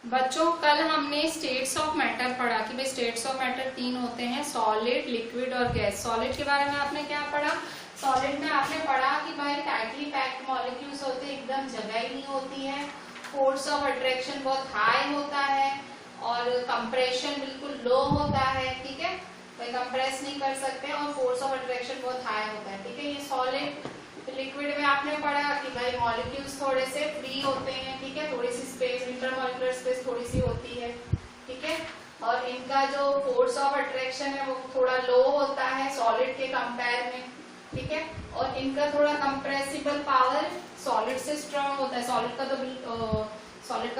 बच्चों कल हमने स्टेट्स ऑफ मैटर पढ़ा कि भाई स्टेट्स ऑफ मैटर तीन होते हैं, सॉलिड, लिक्विड और गैस। सॉलिड के बारे में आपने क्या पढ़ा? सॉलिड में आपने पढ़ा कि भाई टाइटली पैक्ड मॉलिक्यूल्स होते हैं, एकदम जगह ही नहीं होती है, फोर्स ऑफ अट्रैक्शन बहुत हाई होता है और कंप्रेशन बिल्कुल लो होता है, ठीक है, भाई कंप्रेस नहीं कर सकते और फोर्स ऑफ अट्रैक्शन बहुत हाई होता है, ठीक है, ये सॉलिड। लिक्विड में आपने पढ़ा कि भाई मॉलिक्यूल्स थोड़े से फ्री होते हैं, ठीक है, थोड़ी सी स्पेस, इंटरमॉलिक्यूलर स्पेस थोड़ी सी होती है, ठीक है, और इनका जो फोर्स ऑफ अट्रैक्शन है वो थोड़ा लो होता है सॉलिड के कंपेयर में, ठीक है, और इनका थोड़ा कंप्रेसिबल पावर सॉलिड से स्ट्रांग होता है। सॉलिड का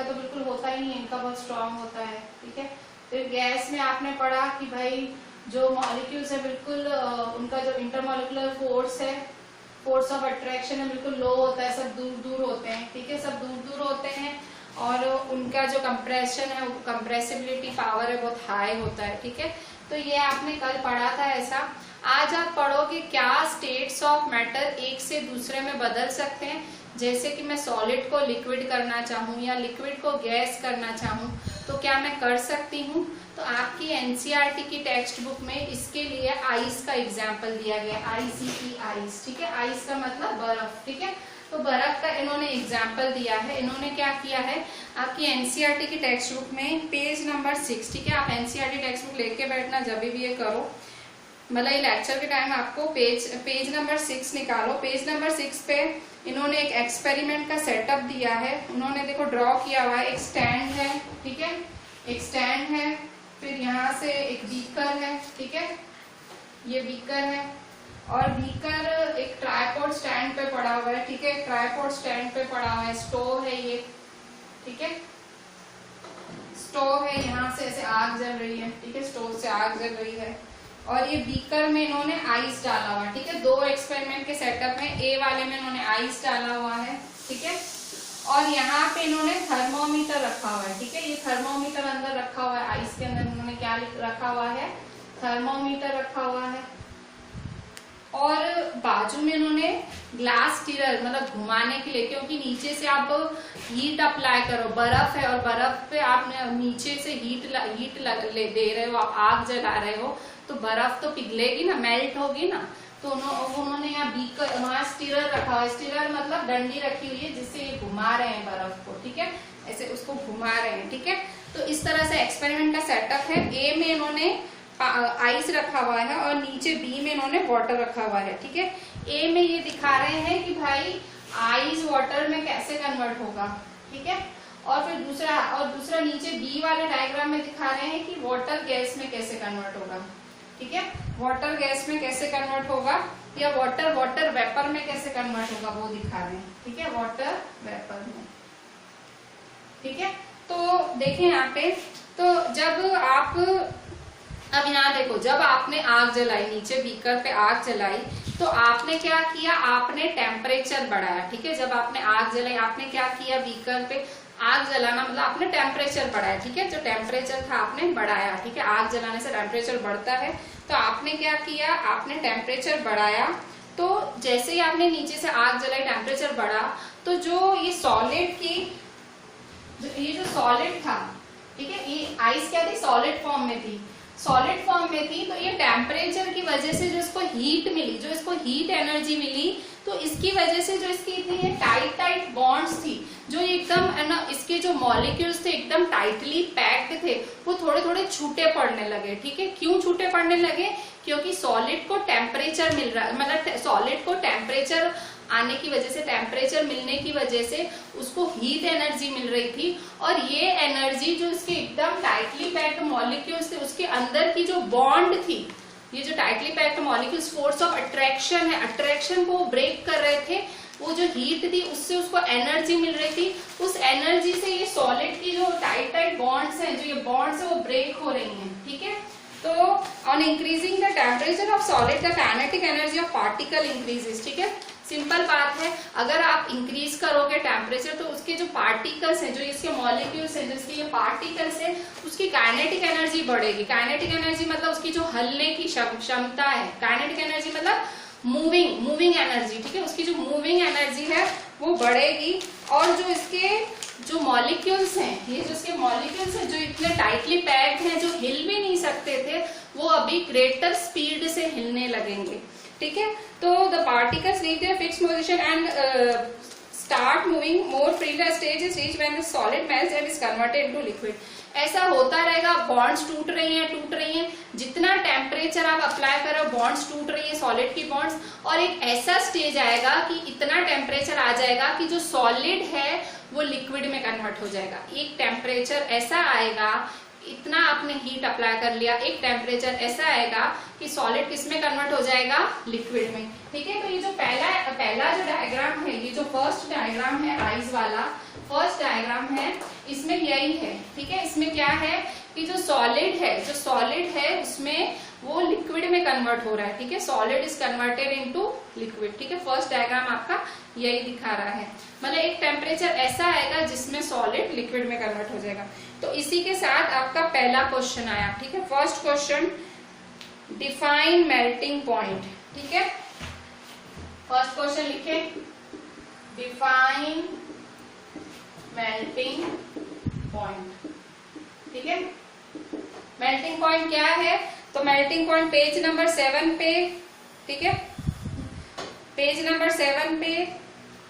तो बिल्कुल होता ही नहीं है, इनका बहुत स्ट्रांग होता है, ठीक है। फिर गैस में आपने पढ़ा कि भाई जो मॉलिक्यूल्स है बिल्कुल उनका जो इंटरमॉलिक्यूलर फोर्स है, फोर्स ऑफ अट्रैक्शन है, बिल्कुल लो होता है, सब दूर दूर होते हैं, ठीक है, सब दूर दूर होते हैं और उनका जो कंप्रेशन है, कंप्रेसिबिलिटी पावर है बहुत हाई होता है, ठीक है। तो ये आपने कल पढ़ा था ऐसा। आज आप पढ़ोगे क्या स्टेट्स ऑफ मैटर एक से दूसरे में बदल सकते हैं, जैसे कि मैं सॉलिड को लिक्विड करना चाहूँ या लिक्विड को गैस करना चाहूँ तो क्या मैं कर सकती हूँ। तो आपकी एनसीईआरटी की टेक्स्ट बुक में इसके लिए आइस का एग्जाम्पल दिया गया, ICE आइस, ठीक है, आइस का मतलब बर्फ, ठीक है, तो बर्फ का इन्होंने एग्जाम्पल दिया है। इन्होंने क्या किया है, आपकी एनसीईआरटी की टेक्स्ट बुक में पेज नंबर 6, ठीक है, आप एनसीईआरटी टेक्स्ट बुक लेके बैठना जब भी ये करो, मतलब ये लेक्चर के टाइम आपको पेज नंबर 6 निकालो। पेज नंबर 6 पे इन्होंने एक एक्सपेरिमेंट का सेटअप दिया है। उन्होंने देखो ड्रॉ किया हुआ है, एक स्टैंड है, ठीक है, एक स्टैंड है, फिर यहाँ से एक बीकर है, ठीक है, ये बीकर है और बीकर एक ट्राइपॉड स्टैंड पे पड़ा हुआ है, ठीक है, ट्राइपॉड स्टैंड पे पड़ा हुआ है, स्टोव है ये, ठीक है, स्टोव है, यहाँ से ऐसे आग जल रही है, ठीक है, स्टोव से आग जल रही है और ये बीकर में इन्होंने आइस डाला हुआ है, ठीक है, दो एक्सपेरिमेंट के सेटअप में, ए वाले में इन्होंने आइस डाला हुआ है, ठीक है, और यहाँ पे इन्होंने थर्मोमीटर रखा हुआ है, ठीक है, ये थर्मोमीटर अंदर रखा हुआ है, आइस के अंदर इन्होंने क्या रखा हुआ है, थर्मोमीटर रखा हुआ है और बाजू में इन्होंने ग्लास स्टीरर मतलब घुमाने के लिए, क्योंकि नीचे से आप हीट अप्लाई करो, बर्फ है और बर्फ पे आप नीचे से हीट दे रहे हो, आप आग जला रहे हो तो बर्फ तो पिघलेगी ना, मेल्ट होगी ना, तो उन्होंने यहाँ बीकर, वहाँ स्टीरर रखा हुआ है, स्टीरर मतलब डंडी रखी हुई है जिससे ये घुमा रहे हैं बर्फ को, ठीक है, ऐसे उसको घुमा रहे हैं, ठीक है। तो इस तरह से एक्सपेरिमेंट का सेटअप है। ए में इन्होंने आइस रखा हुआ है और नीचे बी में इन्होंने वाटर रखा हुआ है, ठीक है। ए में ये दिखा रहे हैं कि भाई आइस वाटर में कैसे कन्वर्ट होगा, ठीक है, और फिर दूसरा नीचे बी वाले डायग्राम में दिखा रहे हैं कि वाटर गैस में कैसे कन्वर्ट होगा, ठीक है, वाटर गैस में कैसे कन्वर्ट होगा या वाटर वेपर में कैसे कन्वर्ट होगा वो दिखा रहे हैं, ठीक है, वाटर वेपर में, ठीक है। तो देखें यहाँ पे, तो जब आप अब यहाँ देखो, जब आपने आग जलाई, नीचे बीकर पे आग जलाई तो आपने क्या किया, आपने टेम्परेचर बढ़ाया, ठीक है, जब आपने आग जलाई आपने क्या किया, बीकर पे आग जलाना मतलब आपने टेम्परेचर बढ़ाया, ठीक है, जो टेम्परेचर था आपने बढ़ाया, ठीक है, आग जलाने से टेम्परेचर बढ़ता है, तो आपने क्या किया, आपने टेम्परेचर बढ़ाया, तो जैसे ही आपने नीचे से आग जलाई टेम्परेचर बढ़ा तो जो ये सॉलिड की ये जो सॉलिड था, ठीक है, ये आइस क्या थी, सॉलिड फॉर्म में थी, सॉलिड फॉर्म में थी, तो ये टेम्परेचर की वजह से जो इसको हीट मिली, जो इसको हीट एनर्जी मिली, तो इसकी वजह से जो इसकी इतनी टाइट बॉन्ड्स थी, जो एकदम है ना, इसके जो मॉलिक्यूल्स थे एकदम टाइटली पैक्ड थे, वो थोड़े थोड़े छूटे पड़ने लगे, ठीक है। क्यों छूटे पड़ने लगे, क्योंकि सॉलिड को टेम्परेचर मिल रहा, मतलब सॉलिड को टेम्परेचर आने की वजह से, टेम्परेचर मिलने की वजह से उसको हीट एनर्जी मिल रही थी और ये एनर्जी जो इसके एकदम टाइटली पैक्ड मॉलिक्यूल्स थे उसके अंदर की जो बॉन्ड थी, ये जो tightly packed molecules force of attraction है, अट्रैक्शन को ब्रेक कर रहे थे, वो जो हीट थी उससे उसको एनर्जी मिल रही थी, उस एनर्जी से ये सॉलिड की जो टाइट बॉन्ड्स हैं, जो ये बॉन्ड्स है वो ब्रेक हो रही हैं, ठीक है। तो on increasing the temperature of solid the kinetic energy of particle increases, ठीक है, सिंपल बात है, अगर आप इंक्रीज करोगे टेम्परेचर तो उसके जो पार्टिकल्स हैं, जो इसके मॉलिक्यूल्स हैं, जो इसके ये पार्टिकल्स हैं, उसकी काइनेटिक एनर्जी बढ़ेगी। काइनेटिक एनर्जी मतलब उसकी जो हलने की क्षमता है, काइनेटिक एनर्जी मतलब मूविंग एनर्जी, ठीक है, उसकी जो मूविंग एनर्जी है वो बढ़ेगी और जो इसके जो मॉलिक्यूल्स हैं, ये जो इसके मॉलिक्यूल्स हैं जो इतने टाइटली पैक्ड हैं, जो हिल भी नहीं सकते थे, वो अभी ग्रेटर स्पीड से हिलने लगेंगे। ठीक है, तो the particles reach their fixed position and start moving more freely. The stage is reached when the solid melts and is converted into liquid. ऐसा होता रहेगा, बॉन्ड्स टूट रही हैं, जितना टेम्परेचर आप अप्लाई करो बॉन्ड्स टूट रही है, सॉलिड की बॉन्ड्स, और एक ऐसा स्टेज आएगा कि इतना टेम्परेचर आ जाएगा कि जो सॉलिड है वो लिक्विड में कन्वर्ट हो जाएगा। एक टेम्परेचर ऐसा आएगा, इतना आपने हीट अप्लाई कर लिया, एक टेम्परेचर ऐसा आएगा कि सॉलिड किस में कन्वर्ट हो जाएगा, लिक्विड में। ठीक है, तो ये जो पहला जो डायग्राम है, ये जो फर्स्ट डायग्राम है आइस वाला, फर्स्ट डायग्राम है, इसमें यही है। ठीक है, इसमें क्या है कि जो सॉलिड है उसमें वो लिक्विड में कन्वर्ट हो रहा है। ठीक है, solid is converted into liquid. ठीक है, फर्स्ट डायग्राम आपका यही दिखा रहा है, मतलब एक टेम्परेचर ऐसा आएगा जिसमें सॉलिड लिक्विड में कन्वर्ट हो जाएगा। तो इसी के साथ आपका पहला क्वेश्चन आया। ठीक है, first question, define melting point. ठीक है, फर्स्ट क्वेश्चन लिखे, डिफाइन मेल्टिंग पॉइंट। ठीक है, मेल्टिंग पॉइंट क्या है? तो मेल्टिंग पॉइंट पेज नंबर 7 पे, ठीक है, पेज नंबर 7 पे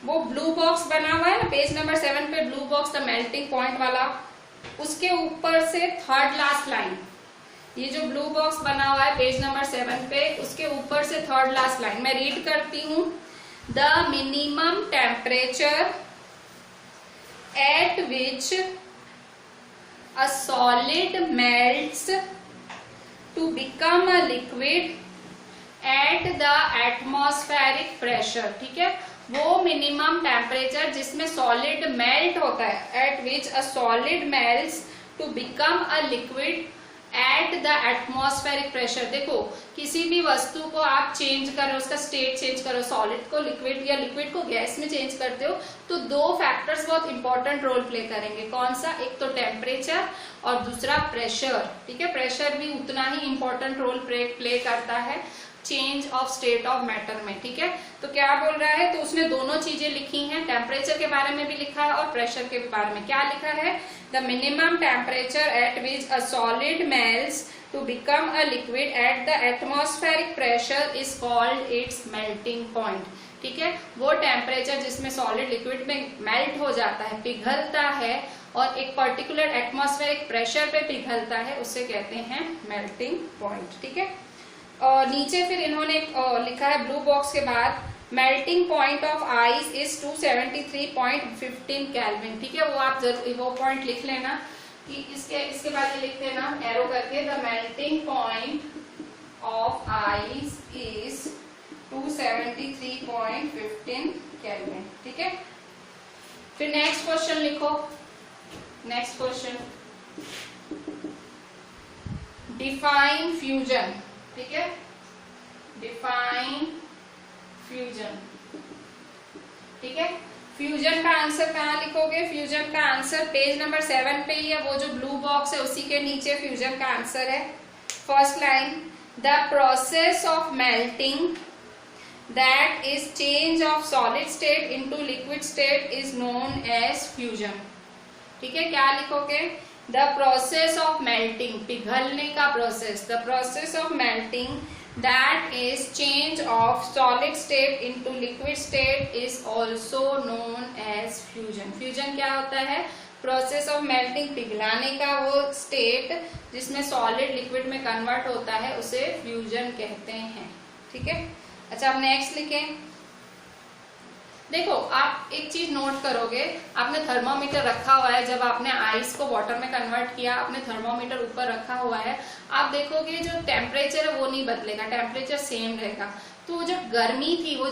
वो ब्लू बॉक्स बना हुआ है ना, पेज नंबर 7 पे blue box, the melting point वाला, उसके ऊपर से थर्ड लास्ट लाइन, ये जो ब्लू बॉक्स बना हुआ है पेज नंबर 7 पे, उसके ऊपर से थर्ड लास्ट लाइन मैं रीड करती हूँ। The minimum temperature at which a solid melts to become a liquid at the atmospheric pressure। ठीक है, वो मिनिमम टेम्परेचर जिसमें सॉलिड मेल्ट होता है, at which a solid melts to become a liquid at the atmospheric pressure। देखो, किसी भी वस्तु को आप चेंज करो, उसका स्टेट चेंज करो, सॉलिड को लिक्विड या लिक्विड को गैस में चेंज करते हो, तो दो फैक्टर्स बहुत इंपॉर्टेंट रोल प्ले करेंगे। कौन सा? एक तो टेम्परेचर और दूसरा प्रेशर। ठीक है, प्रेशर भी उतना ही इंपॉर्टेंट रोल प्ले करता है change of state of matter में। ठीक है, तो क्या बोल रहा है, तो उसने दोनों चीजें लिखी हैं, टेम्परेचर के बारे में भी लिखा है और प्रेशर के बारे में। क्या लिखा है? The minimum temperature at which a solid melts to become a liquid at the atmospheric pressure is called its melting point. ठीक है, वो टेम्परेचर जिसमें सॉलिड लिक्विड में मेल्ट हो जाता है, पिघलता है, और एक पर्टिकुलर एटमॉस्फेरिक प्रेशर पे पिघलता है, उसे कहते हैं मेल्टिंग पॉइंट। ठीक है, और नीचे फिर इन्होंने लिखा है ब्लू बॉक्स के बाद, melting point of ice is 273.15 kelvin. ठीक है, वो आप जरूर वो पॉइंट लिख लेना कि इसके बाद ये लिख देना एरो करके, the melting point of ice is 273.15 kelvin. ठीक है, फिर नेक्स्ट क्वेश्चन लिखो। Next question, define fusion. ठीक है, डिफाइन फ्यूजन। ठीक है, फ्यूजन का आंसर कहाँ लिखोगे? फ्यूजन का आंसर पेज नंबर 7 पे ही है, वो जो ब्लू बॉक्स है उसी के नीचे फ्यूजन का आंसर है। First line, the process of melting that is change of solid state into liquid state is known as fusion. ठीक है, क्या लिखोगे? द प्रोसेस ऑफ मेल्टिंग, पिघलने का process, the process of melting that is change of solid state into liquid state is also known as fusion। fusion क्या होता है? Process of melting, पिघलाने का वो स्टेट जिसमें सॉलिड लिक्विड में कन्वर्ट होता है, उसे फ्यूजन कहते हैं। ठीक है, अच्छा अब नेक्स्ट लिखें। देखो, आप एक चीज नोट करोगे, आपने थर्मोमीटर रखा हुआ है, जब आपने आइस को वाटर में कन्वर्ट किया, आपने थर्मोमीटर ऊपर रखा हुआ है, आप देखोगे जो टेम्परेचर है वो नहीं बदलेगा, टेम्परेचर सेम रहेगा। तो जो गर्मी थी, वो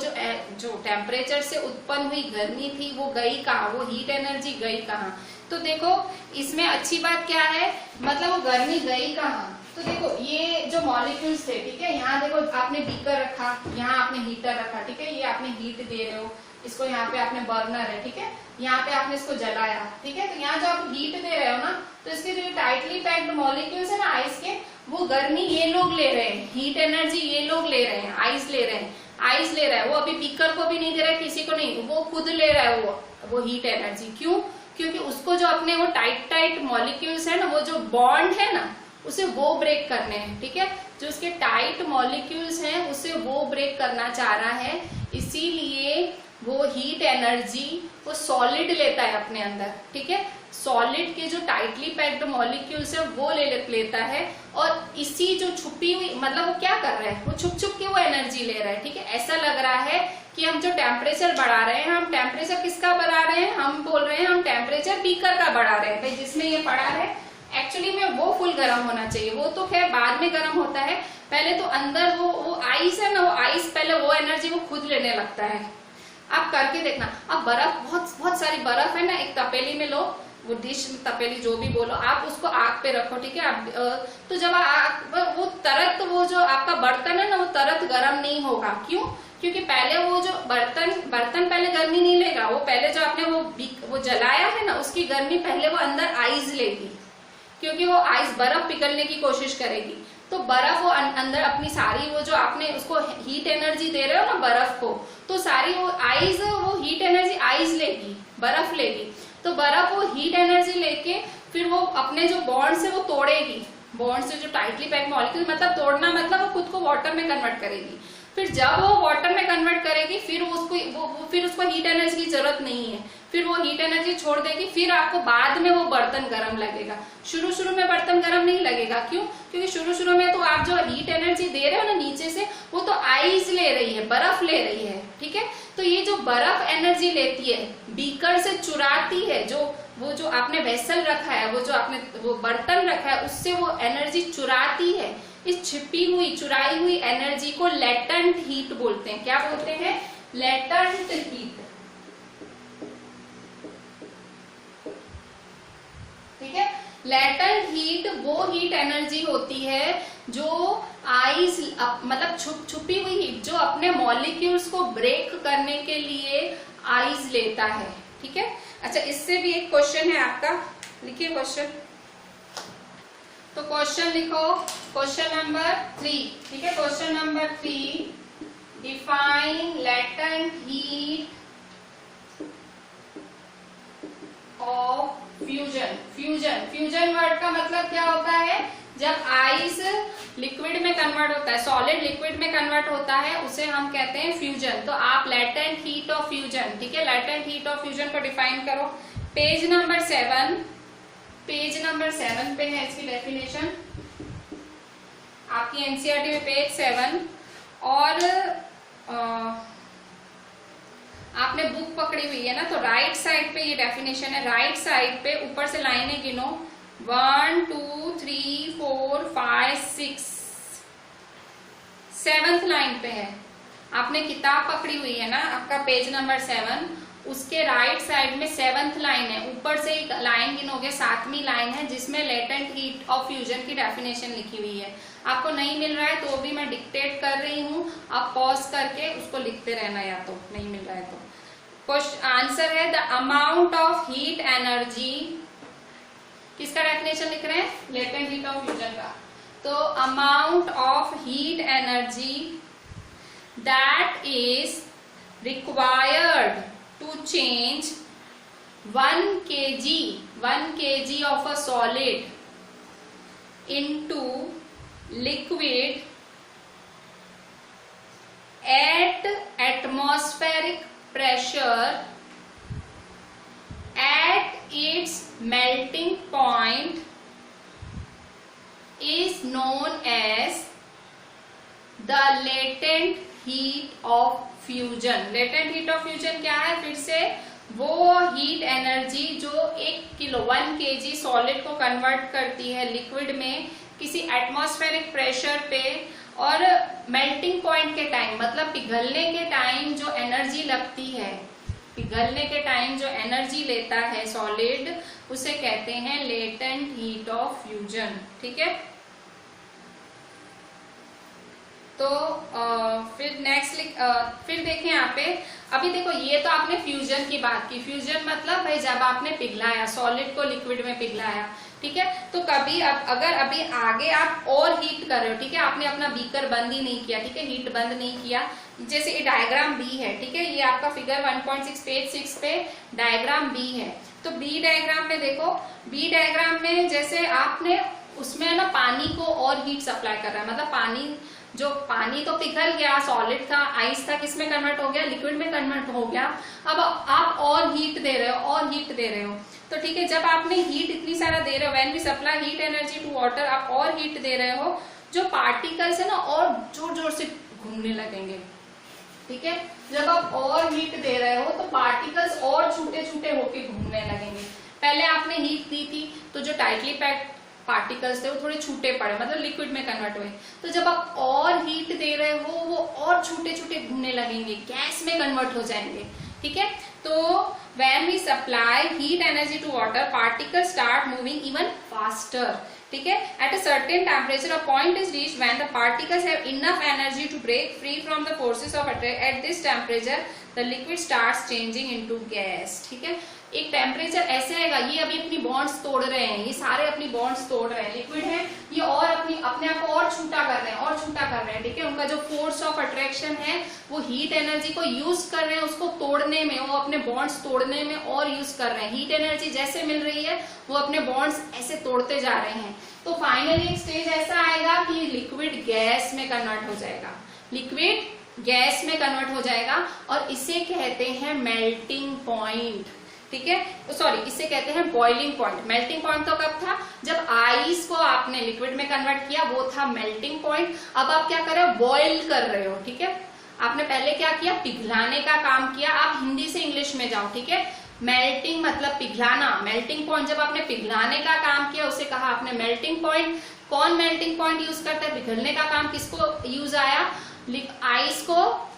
जो टेम्परेचर से उत्पन्न हुई गर्मी थी, वो गई कहाँ? वो हीट एनर्जी गई कहाँ? तो देखो, इसमें अच्छी बात क्या है, मतलब वो गर्मी गई कहाँ? तो देखो, ये जो मॉलिक्यूल्स थे, ठीक है, यहाँ देखो आपने बीकर रखा, यहाँ आपने हीटर रखा, ठीक है, ये आपने हीट दे रहे हो, इसको यहाँ पे आपने बर्नर है, ठीक है, यहाँ पे आपने इसको जलाया, ठीक है, तो यहाँ जो आप हीट दे रहे हो ना, तो इसके जो टाइटली पैक्ड मॉलिक्यूल्स है ना आइस के, वो गर्मी ये लोग ले रहे हैं, हीट एनर्जी ये लोग ले रहे हैं, आइस ले रहे हैं, आइस ले रहा है, वो अभी बीकर को भी नहीं दे रहा है, किसी को नहीं, वो खुद ले रहा है वो हीट एनर्जी। क्यों? क्योंकि उसको जो अपने वो टाइट टाइट मॉलिक्यूल्स है ना, वो जो बॉन्ड है ना, उसे वो ब्रेक करने हैं, ठीक है। जो उसके टाइट मॉलिक्यूल्स हैं उसे वो ब्रेक करना चाह रहा है, इसीलिए वो हीट एनर्जी वो सॉलिड लेता है अपने अंदर, ठीक है। सॉलिड के जो टाइटली पैक्ड मॉलिक्यूल्स है वो लेता है, और इसी जो छुपी हुई, मतलब वो क्या कर रहा है, वो छुप छुप के वो एनर्जी ले रहा है, ठीक है। ऐसा लग रहा है कि हम जो टेम्परेचर बढ़ा रहे हैं, हम टेम्परेचर किसका बढ़ा रहे हैं, हम बोल रहे हैं हम टेम्परेचर बीकर का बढ़ा रहे हैं, भाई जिसमें ये पड़ा है एक्चुअली में वो फुल गर्म होना चाहिए, वो तो खैर बाद में गर्म होता है, पहले तो अंदर वो आइस है ना, वो आइस पहले वो एनर्जी वो खुद लेने लगता है। आप करके देखना। अब बर्फ, बहुत बहुत सारी बर्फ है ना, एक तपेली में लो, वो डिश तपेली जो भी बोलो, आप उसको आग पे रखो, ठीक है। आप तो जब आग वो तरत, वो जो आपका बर्तन है ना, वो तरत गर्म नहीं होगा। क्यों? क्योंकि पहले वो जो बर्तन पहले गर्मी नहीं लेगा, वो पहले जो आपने वो जलाया है ना, उसकी गर्मी पहले वो अंदर आइस लेगी, क्योंकि वो आइस बर्फ पिघलने की कोशिश करेगी। तो बर्फ वो अंदर अपनी सारी, वो जो आपने उसको हीट एनर्जी दे रहे हो ना बर्फ को, तो सारी वो आइस, वो हीट एनर्जी आइस लेगी, बर्फ लेगी। तो बर्फ वो हीट एनर्जी लेके फिर वो अपने जो बॉन्ड से वो तोड़ेगी, बॉन्ड से जो टाइटली पैक्ड मॉलिक्यूल, मतलब तोड़ना मतलब वो खुद को वाटर में कन्वर्ट करेगी। फिर जब वो वाटर में कन्वर्ट करेगी, फिर उसको हीट एनर्जी की जरूरत नहीं है, फिर वो हीट एनर्जी छोड़ देगी, फिर आपको बाद में वो बर्तन गर्म लगेगा। शुरू में बर्तन गर्म नहीं लगेगा। क्यों? क्योंकि शुरू में तो आप जो हीट एनर्जी दे रहे हो ना नीचे से, वो तो आइस ले रही है, बर्फ ले रही है, ठीक है। तो ये जो बर्फ एनर्जी लेती है, बीकर से चुराती है, वो जो आपने वेसल रखा है, वो जो आपने वो बर्तन रखा है, उससे वो एनर्जी चुराती है। इस छिपी हुई, चुराई हुई एनर्जी को लेटेंट हीट बोलते हैं। क्या बोलते हैं? लेटेंट हीट, ठीक है। लेटेंट हीट वो हीट एनर्जी होती है जो आइस, मतलब छुपी हुई हीट जो अपने मॉलिक्यूल्स को ब्रेक करने के लिए आइस लेता है, ठीक है। अच्छा, इससे भी एक क्वेश्चन है आपका, लिखिए क्वेश्चन। तो क्वेश्चन लिखो, क्वेश्चन नंबर 3, ठीक है। Question number 3, define latent heat of fusion word का मतलब क्या होता है? जब आइस लिक्विड में कन्वर्ट होता है, सॉलिड लिक्विड में कन्वर्ट होता है, उसे हम कहते हैं फ्यूजन। तो आप लेटेंट हीट ऑफ फ्यूजन, ठीक है, लेटेंट हीट ऑफ फ्यूजन को डिफाइन करो। पेज नंबर 7 पे है इसकी डेफिनेशन, आपकी एनसीईआरटी में पेज 7। और आपने बुक पकड़ी हुई है ना, तो राइट साइड पे ये डेफिनेशन है। राइट साइड पे ऊपर से लाइनें गिनो, 1 2 3 4 5 6, 7th लाइन पे है। आपने किताब पकड़ी हुई है ना, आपका पेज नंबर 7, उसके राइट साइड में 7th लाइन है। ऊपर से एक लाइन गिनोगे, 7वीं लाइन है, जिसमें लेटेंट हीट ऑफ फ्यूजन की डेफिनेशन लिखी हुई है। आपको नहीं मिल रहा है तो भी मैं डिक्टेट कर रही हूँ, आप पॉज करके उसको लिखते रहना, या तो नहीं मिल रहा है तो। आंसर है the amount of heat energy, किसका डेफिनेशन लिख रहे हैं? लेटेंट हीट ऑफ फ्यूजन का। तो amount of heat energy that is required to change 1 kg of a solid into liquid at atmospheric pressure at its melting point is known as the latent heat of fusion. latent heat of fusion क्या है? फिर से वो heat energy जो 1 kg solid को convert करती है liquid में किसी एटमॉस्फेरिक प्रेशर पे, और मेल्टिंग पॉइंट के टाइम, मतलब पिघलने के टाइम जो एनर्जी लगती है, पिघलने के टाइम जो एनर्जी लेता है सॉलिड, उसे कहते हैं लेटेंट हीट ऑफ फ्यूजन, ठीक है। तो फिर नेक्स्ट फिर देखें यहाँ पे, अभी देखो ये तो आपने फ्यूजन की बात की। फ्यूजन मतलब भाई जब आपने पिघलाया, सॉलिड को लिक्विड में पिघलाया, ठीक है। तो कभी अगर अभी आगे आप और हीट कर रहे हो, ठीक है, आपने अपना बीकर बंद ही नहीं किया, ठीक है, हीट बंद नहीं किया, जैसे ये डायग्राम बी है, ठीक है, ये आपका फिगर 1.6 पेज 6 पे डायग्राम बी है। तो बी डायग्राम में देखो, बी डायग्राम में जैसे आपने उसमें ना पानी को और हीट सप्लाई कर रहा है, मतलब पानी तो पिघल गया, सॉलिड था, आइस था, किसमें कन्वर्ट हो गया, लिक्विड में कन्वर्ट हो गया। अब आप और हीट दे रहे हो, तो ठीक है, जब आपने हीट इतनी सारा दे रहे हो, when we supply heat energy to water, आप और हीट दे रहे हो, जो पार्टिकल्स है ना और जोर जोर से घूमने लगेंगे। ठीक है, जब आप और हीट दे रहे हो तो पार्टिकल्स और छोटे छोटे होके घूमने लगेंगे। पहले आपने हीट दी थी तो जो टाइटली पैक्ड पार्टिकल्स थे वो थोड़े छूटे पड़े, मतलब लिक्विड में कन्वर्ट हुए। तो जब आप और हीट दे रहे हो वो और छोटे छोटे घूमने लगेंगे, गैस में कन्वर्ट हो जाएंगे। ठीक है, तो when we supply heat energy to water, particles start moving even faster. ठीक है, at a certain temperature a point is reached when the particles have enough energy to break free from the forces of attraction. At this temperature the liquid starts changing into gas. ठीक है, एक temperature ऐसे आएगा, ये अभी अपनी bonds तोड़ रहे हैं, ये सारे अपनी बॉन्ड्स तोड़ रहे हैं, लिक्विड है ये, और अपने आप को और छूटा कर रहे हैं। ठीक है, उनका जो फोर्स ऑफ अट्रैक्शन है वो हीट एनर्जी को यूज कर रहे हैं, उसको तोड़ने में, वो अपने बॉन्ड्स तोड़ने में और यूज कर रहे हैं। हीट एनर्जी जैसे मिल रही है वो अपने बॉन्ड्स ऐसे तोड़ते जा रहे हैं। तो फाइनली एक स्टेज ऐसा आएगा कि लिक्विड गैस में कन्वर्ट हो जाएगा, लिक्विड गैस में कन्वर्ट हो जाएगा, और इसे कहते हैं मेल्टिंग पॉइंट। ठीक है, सॉरी, इसे कहते हैं बॉइलिंग पॉइंट। मेल्टिंग पॉइंट तो कब था, जब आइस को आपने लिक्विड में कन्वर्ट किया, वो था मेल्टिंग पॉइंट। अब आप क्या कर रहे हो, बॉइल कर रहे हो। ठीक है, आपने पहले क्या किया, पिघलाने का काम किया। आप हिंदी से इंग्लिश में जाओ। ठीक है, मेल्टिंग मतलब पिघलाना, मेल्टिंग पॉइंट जब आपने पिघलाने का काम किया उसे कहा आपने मेल्टिंग पॉइंट। कौन मेल्टिंग पॉइंट यूज करता है, पिघलने का काम किसको यूज आया, आइस को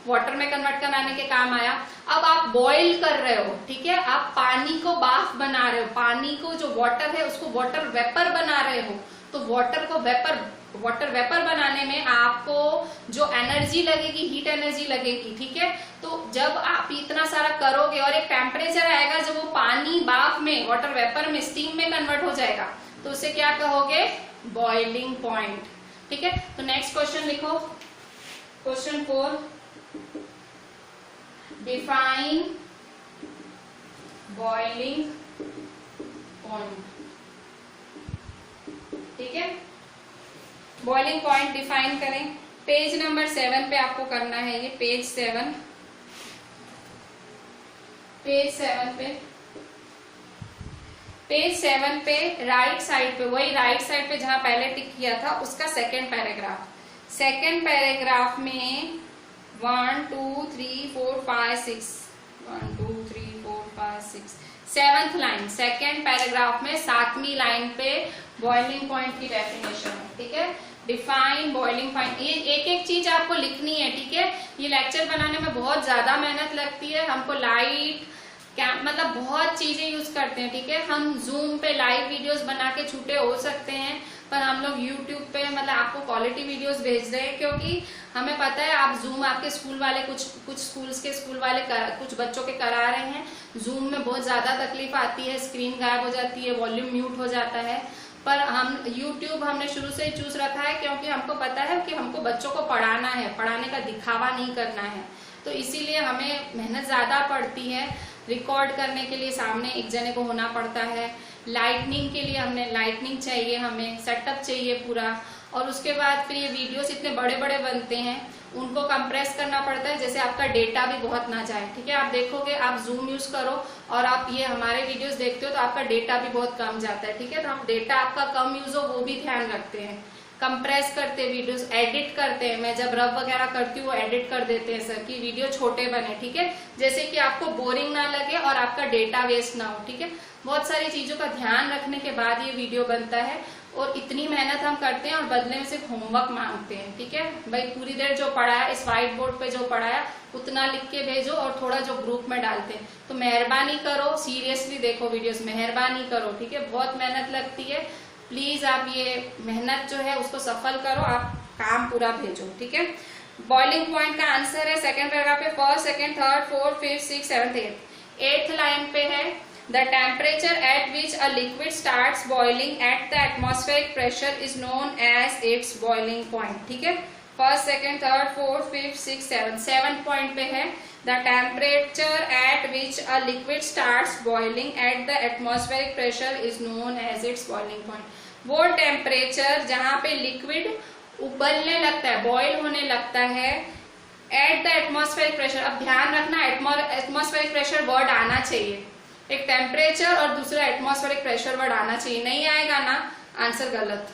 वाटर में कन्वर्ट कराने के काम आया। अब आप बॉईल कर रहे हो। ठीक है, आप पानी को बाफ बना रहे हो, पानी को जो वाटर है उसको वाटर वेपर बना रहे हो। तो वाटर वेपर बनाने में आपको जो एनर्जी लगेगी, हीट एनर्जी लगेगी। ठीक है, तो जब आप इतना सारा करोगे और एक टेम्परेचर आएगा जब वो पानी बाफ में, वाटर वेपर में, स्टीम में कन्वर्ट हो जाएगा, तो उसे क्या कहोगे, बॉइलिंग पॉइंट। ठीक है, तो नेक्स्ट क्वेश्चन लिखो, क्वेश्चन 4, डिफाइन बॉइलिंग पॉइंट। ठीक है, बॉइलिंग पॉइंट डिफाइन करें। पेज नंबर 7 पे आपको करना है ये, पेज 7 पे राइट साइड पे, वही राइट साइड पे जहां पहले टिक किया था उसका सेकेंड पैराग्राफ में 1 2 3 4 5 6 1 2 3 4 5 6 7th लाइन, सेकेंड पैराग्राफ में 7वीं लाइन पे बॉइलिंग पॉइंट की डेफिनेशन है। ठीक है, डिफाइन बॉइलिंग पॉइंट, ये एक एक चीज आपको लिखनी है। ठीक है, ये लेक्चर बनाने में बहुत ज्यादा मेहनत लगती है, हमको लाइट मतलब बहुत चीजें यूज करते हैं। ठीक है, हम जूम पे लाइव वीडियोस बना के छूटे हो सकते हैं, पर हम लोग यूट्यूब पे मतलब आपको क्वालिटी वीडियोस भेज रहे हैं, क्योंकि हमें पता है आप जूम, आपके स्कूल वाले कुछ स्कूल्स के स्कूल वाले कुछ बच्चों के करा रहे हैं। जूम में बहुत ज्यादा तकलीफ आती है, स्क्रीन गायब हो जाती है, वॉल्यूम म्यूट हो जाता है। पर हम यूट्यूब हमने शुरू से ही चूज रखा है, क्योंकि हमको पता है कि हमको बच्चों को पढ़ाना है, पढ़ाने का दिखावा नहीं करना है। तो इसीलिए हमें मेहनत ज्यादा पड़ती है, रिकॉर्ड करने के लिए सामने एक जने को होना पड़ता है, लाइटनिंग के लिए हमने लाइटनिंग चाहिए, हमें सेटअप चाहिए पूरा, और उसके बाद फिर ये वीडियोस इतने बड़े बड़े बनते हैं, उनको कंप्रेस करना पड़ता है, जैसे आपका डेटा भी बहुत ना जाए। ठीक है, आप देखोगे, आप जूम यूज करो और आप ये हमारे वीडियोस देखते हो तो आपका डेटा भी बहुत कम जाता है। ठीक है, तो हम डेटा आपका कम यूज हो वो भी ध्यान रखते हैं, कंप्रेस करते हैं वीडियोस, एडिट करते हैं। मैं जब रब वगैरह करती हूँ वो एडिट कर देते हैं सर, कि वीडियो छोटे बने। ठीक है, जैसे कि आपको बोरिंग ना लगे और आपका डेटा वेस्ट ना हो। ठीक है, बहुत सारी चीजों का ध्यान रखने के बाद ये वीडियो बनता है, और इतनी मेहनत हम करते हैं और बदले में सिर्फ होमवर्क मांगते हैं। ठीक है भाई, पूरी देर जो पढ़ाया, इस व्हाइट बोर्ड पे जो पढ़ाया उतना लिख के भेजो, और थोड़ा जो ग्रुप में डालते हैं, तो मेहरबानी करो, सीरियसली देखो वीडियोस, मेहरबानी करो। ठीक है, बहुत मेहनत लगती है, प्लीज आप ये मेहनत जो है उसको सफल करो, आप काम पूरा भेजो। ठीक है, बॉइलिंग पॉइंट का आंसर है सेकंड पैराग्राफ पे, first, second, third, fourth, fifth, six, seventh, eighth line पे है। The temperature at which a liquid starts boiling at the atmospheric pressure is known as its boiling point. ठीक है, first, second, third, fourth, fifth, six, seven, 7 point पे है। The temperature at which a liquid starts boiling at the atmospheric pressure is known as its boiling point. वो temperature जहां पे liquid उबलने लगता है, बॉइल होने लगता है एट द एटमॉस्फेरिक प्रेशर। अब ध्यान रखना, एटमॉस्फेरिक प्रेशर वर्ड आना चाहिए, एक टेम्परेचर और दूसरा एटमॉस्फेरिक प्रेशर वर्ड आना चाहिए, नहीं आएगा ना आंसर गलत।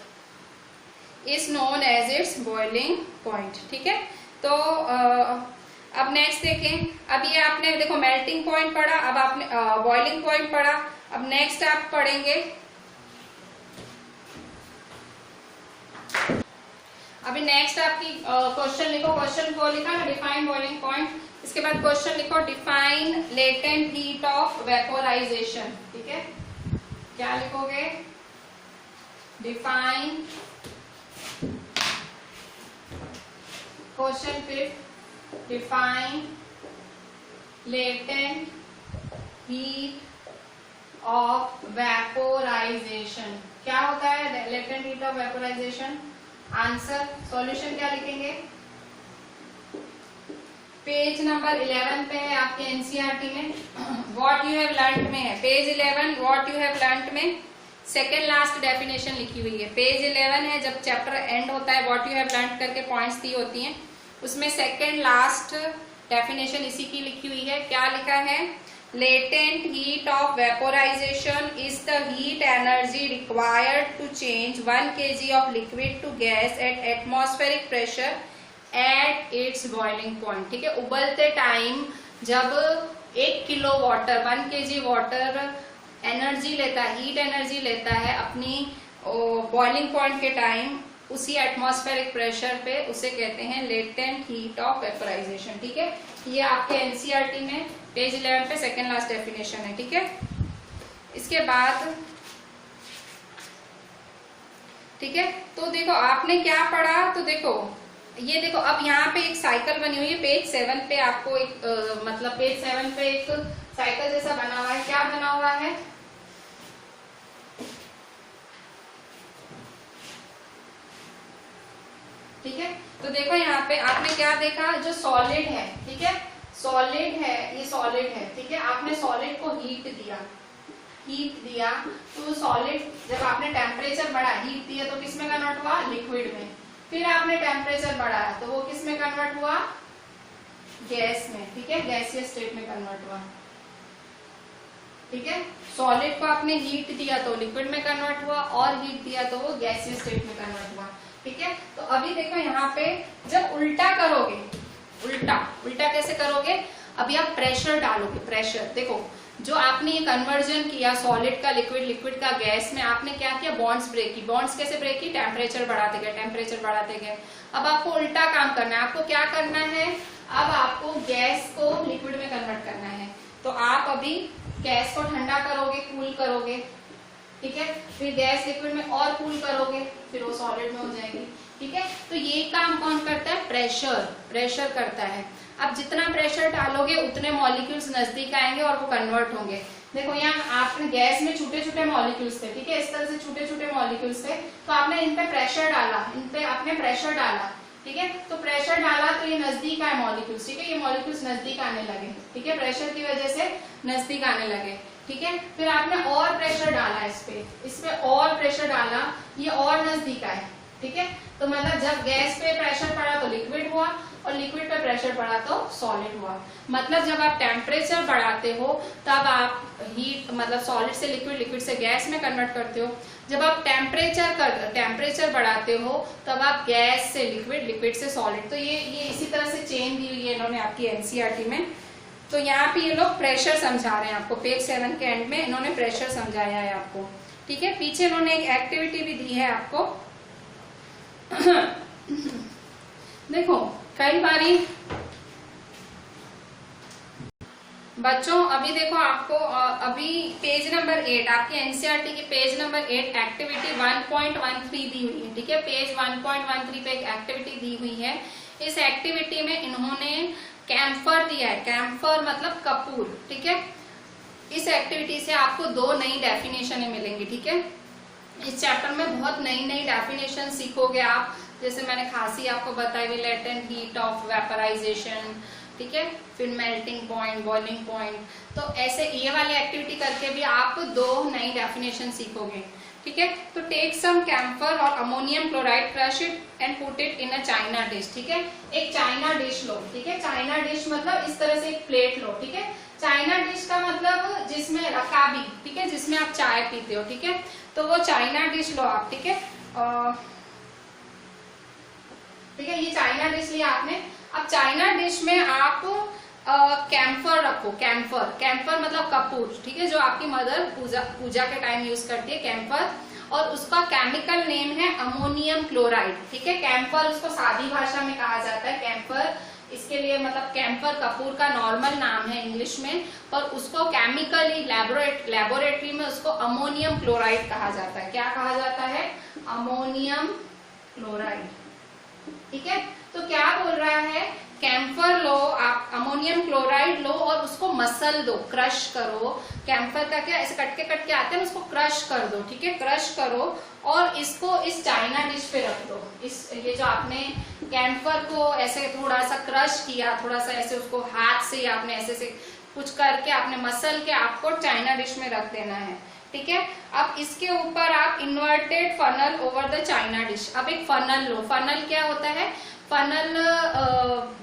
Is known as its boiling point, ठीक है। तो अब नेक्स्ट देखें, अब ये आपने देखो मेल्टिंग पॉइंट पढ़ा, अब आपने बॉइलिंग पॉइंट पढ़ा, अब नेक्स्ट आप पढ़ेंगे, अभी नेक्स्ट आपकी क्वेश्चन लिखो, क्वेश्चन को लिखा ना डिफाइन बॉइलिंग पॉइंट, इसके बाद क्वेश्चन लिखो define latent heat of vaporisation, ठीक है। क्या लिखोगे, define, question 5, define latent heat of vaporisation. क्या होता है latent heat of vaporisation? Answer solution क्या लिखेंगे, पेज नंबर 11 पे है आपके एनसीईआरटी में, व्हाट यू हैव लर्नड में है, page 11 what you have learned में सेकेंड लास्ट डेफिनेशन लिखी हुई है। पेज 11 है, जब चैप्टर एंड होता है व्हाट यू हैव लर्नड करके पॉइंट्स दी होती हैं, उसमें सेकेंड लास्ट डेफिनेशन इसी की लिखी हुई है। क्या लिखा है, latent heat of vaporization is the heat energy required to change 1 kg of liquid to gas at atmospheric pressure at its boiling point, ठीक है। उबलते टाइम जब 1 kilo water 1 kg water energy लेता है, हीट एनर्जी लेता है अपनी boiling point के टाइम, उसी एटमॉस्फेरिक प्रेशर पे उसे कहते हैं लेटेंट हीट ऑफ वेपोराइजेशन, ठीक है। ये आपके एनसीईआरटी में पेज 11 पे सेकेंड लास्ट डेफिनेशन है, ठीक है। इसके बाद ठीक है, तो देखो आपने क्या पढ़ा, तो देखो ये देखो अब यहाँ पे एक साइकिल बनी हुई है, पेज 7 पे आपको एक मतलब पेज 7 पे एक साइकिल जैसा बना हुआ है। क्या बना हुआ है, ठीक है। तो देखो यहाँ पे आपने क्या देखा, जो सॉलिड है, ठीक है, सॉलिड है, ये सॉलिड है, ठीक है। आपने सॉलिड को हीट दिया, तो सॉलिड जब आपने टेम्परेचर बढ़ाया, हीट दिया तो किस में कन्वर्ट हुआ, लिक्विड में। फिर आपने टेम्परेचर बढ़ाया तो वो किस में कन्वर्ट हुआ, गैस में, ठीक है, गैसियस स्टेट में कन्वर्ट हुआ, ठीक है। सॉलिड को आपने हीट दिया तो लिक्विड में कन्वर्ट हुआ, और हीट दिया तो वो गैसियस स्टेट में कन्वर्ट हुआ, ठीक है। तो अभी देखो यहाँ पे जब उल्टा करोगे, उल्टा कैसे करोगे, अभी आप प्रेशर डालोगे, प्रेशर देखो जो आपने ये कन्वर्जन किया सॉलिड का लिक्विड, लिक्विड का गैस में, आपने क्या किया, बॉन्ड्स ब्रेक की। बॉन्ड्स कैसे ब्रेक की, टेम्परेचर बढ़ाते गए। अब आपको उल्टा काम करना है, आपको क्या करना है, अब आपको गैस को लिक्विड में कन्वर्ट करना है। तो आप अभी गैस को ठंडा करोगे, कूल करोगे, ठीक है, फिर गैस लिक्विड में और कूल करोगे, फिर वो सॉलिड में हो जाएगी, ठीक है। तो ये काम कौन करता है, प्रेशर करता है। अब जितना प्रेशर डालोगे उतने मॉलिक्यूल्स नजदीक आएंगे और वो कन्वर्ट होंगे। देखो यहाँ आपने गैस में छोटे छोटे मॉलिक्यूल्स थे, ठीक है, इस तरह से छोटे छोटे मॉलिक्यूल्स थे, तो आपने इन पे प्रेशर डाला, ठीक है। तो प्रेशर डाला तो ये नजदीक आए मॉलिक्यूल्स, ठीक है, ये मॉलिक्यूल्स नजदीक आने लगे, ठीक है, प्रेशर की वजह से नजदीक आने लगे, ठीक है। फिर आपने और प्रेशर डाला, इस पे और प्रेशर डाला, ये और नजदीक आए, ठीक है। तो मतलब जब गैस पे प्रेशर पड़ा तो लिक्विड हुआ, और लिक्विड पे प्रेशर पड़ा तो सॉलिड हुआ। मतलब जब आप टेम्परेचर बढ़ाते हो तब आप हीट मतलब सॉलिड से लिक्विड, लिक्विड से गैस में कन्वर्ट करते हो। जब आप टेम्परेचर बढ़ाते हो तब आप गैस से लिक्विड, लिक्विड से सॉलिड। तो ये इसी तरह से चेन दी हुई है इन्होंने आपकी एनसीईआरटी में। तो यहाँ पे ये लोग प्रेशर समझा रहे हैं आपको, पेज 7 के एंड में इन्होंने प्रेशर समझाया है आपको, ठीक है। पीछे इन्होंने एक एक्टिविटी भी दी है आपको देखो कई बारी बच्चों, अभी देखो आपको अभी पेज नंबर 8 आपके एनसीईआरटी के पेज नंबर 8 एक्टिविटी 1.13 दी हुई है, ठीक है। पेज 1.13 पे एक एक्टिविटी दी हुई है। इस एक्टिविटी में इन्होंने कैम्फर दिया है, कैम्फर मतलब कपूर, ठीक है। इस एक्टिविटी से आपको 2 नई डेफिनेशन मिलेंगी, ठीक है। इस चैप्टर में बहुत नई डेफिनेशन सीखोगे आप, जैसे मैंने खांसी आपको बताई हुई, लेटेंट हीट ऑफ वेपराइजेशन, ठीक है, फिर मेल्टिंग पॉइंट, बॉइलिंग पॉइंट। तो ऐसे ये वाली एक्टिविटी करके भी आप 2 नई डेफिनेशन सीखोगे, ठीक है। तो टेक सम कैम्फर और ammonium chloride, crush it and put it in a China dish, ठीक है। एक चाइना डिश लो, ठीक है। चाइना डिश मतलब इस तरह से एक प्लेट लो, ठीक है। चाइना डिश का मतलब जिसमें रकाबी, ठीक है, जिसमें आप चाय पीते हो, ठीक है। तो वो चाइना डिश लो आप, ठीक है। ठीक है, ये चाइना डिश लिया आपने। अब चाइना डिश में आप कैम्फर रखो। कैम्फर मतलब कपूर, ठीक है, जो आपकी मदर पूजा के टाइम यूज करती है, कैम्फर। और उसका केमिकल नेम है अमोनियम क्लोराइड, ठीक है। कैम्फर उसको सादी भाषा में कहा जाता है, कैम्फर। इसके लिए मतलब कैम्फर कपूर का नॉर्मल नाम है इंग्लिश में, पर उसको केमिकली लेबोरेटरी में उसको अमोनियम क्लोराइड कहा जाता है। क्या कहा जाता है? अमोनियम क्लोराइड, ठीक है। तो क्या बोल रहा है? कैम्फर लो आप, अमोनियम क्लोराइड लो और उसको मसल दो, क्रश करो। कैम्फर का क्या ऐसे कट के आते हैं, उसको क्रश कर दो, ठीक है, क्रश करो और इसको इस चाइना डिश पे रख दो। ये जो आपने कैम्फर को ऐसे थोड़ा सा क्रश किया, थोड़ा सा ऐसे उसको हाथ से या आपने ऐसे से कुछ करके आपने मसल के आपको चाइना डिश में रख देना है, ठीक है। अब इसके ऊपर आप inverted funnel over the China dish. अब एक फनल लो। फनल क्या होता है? फनल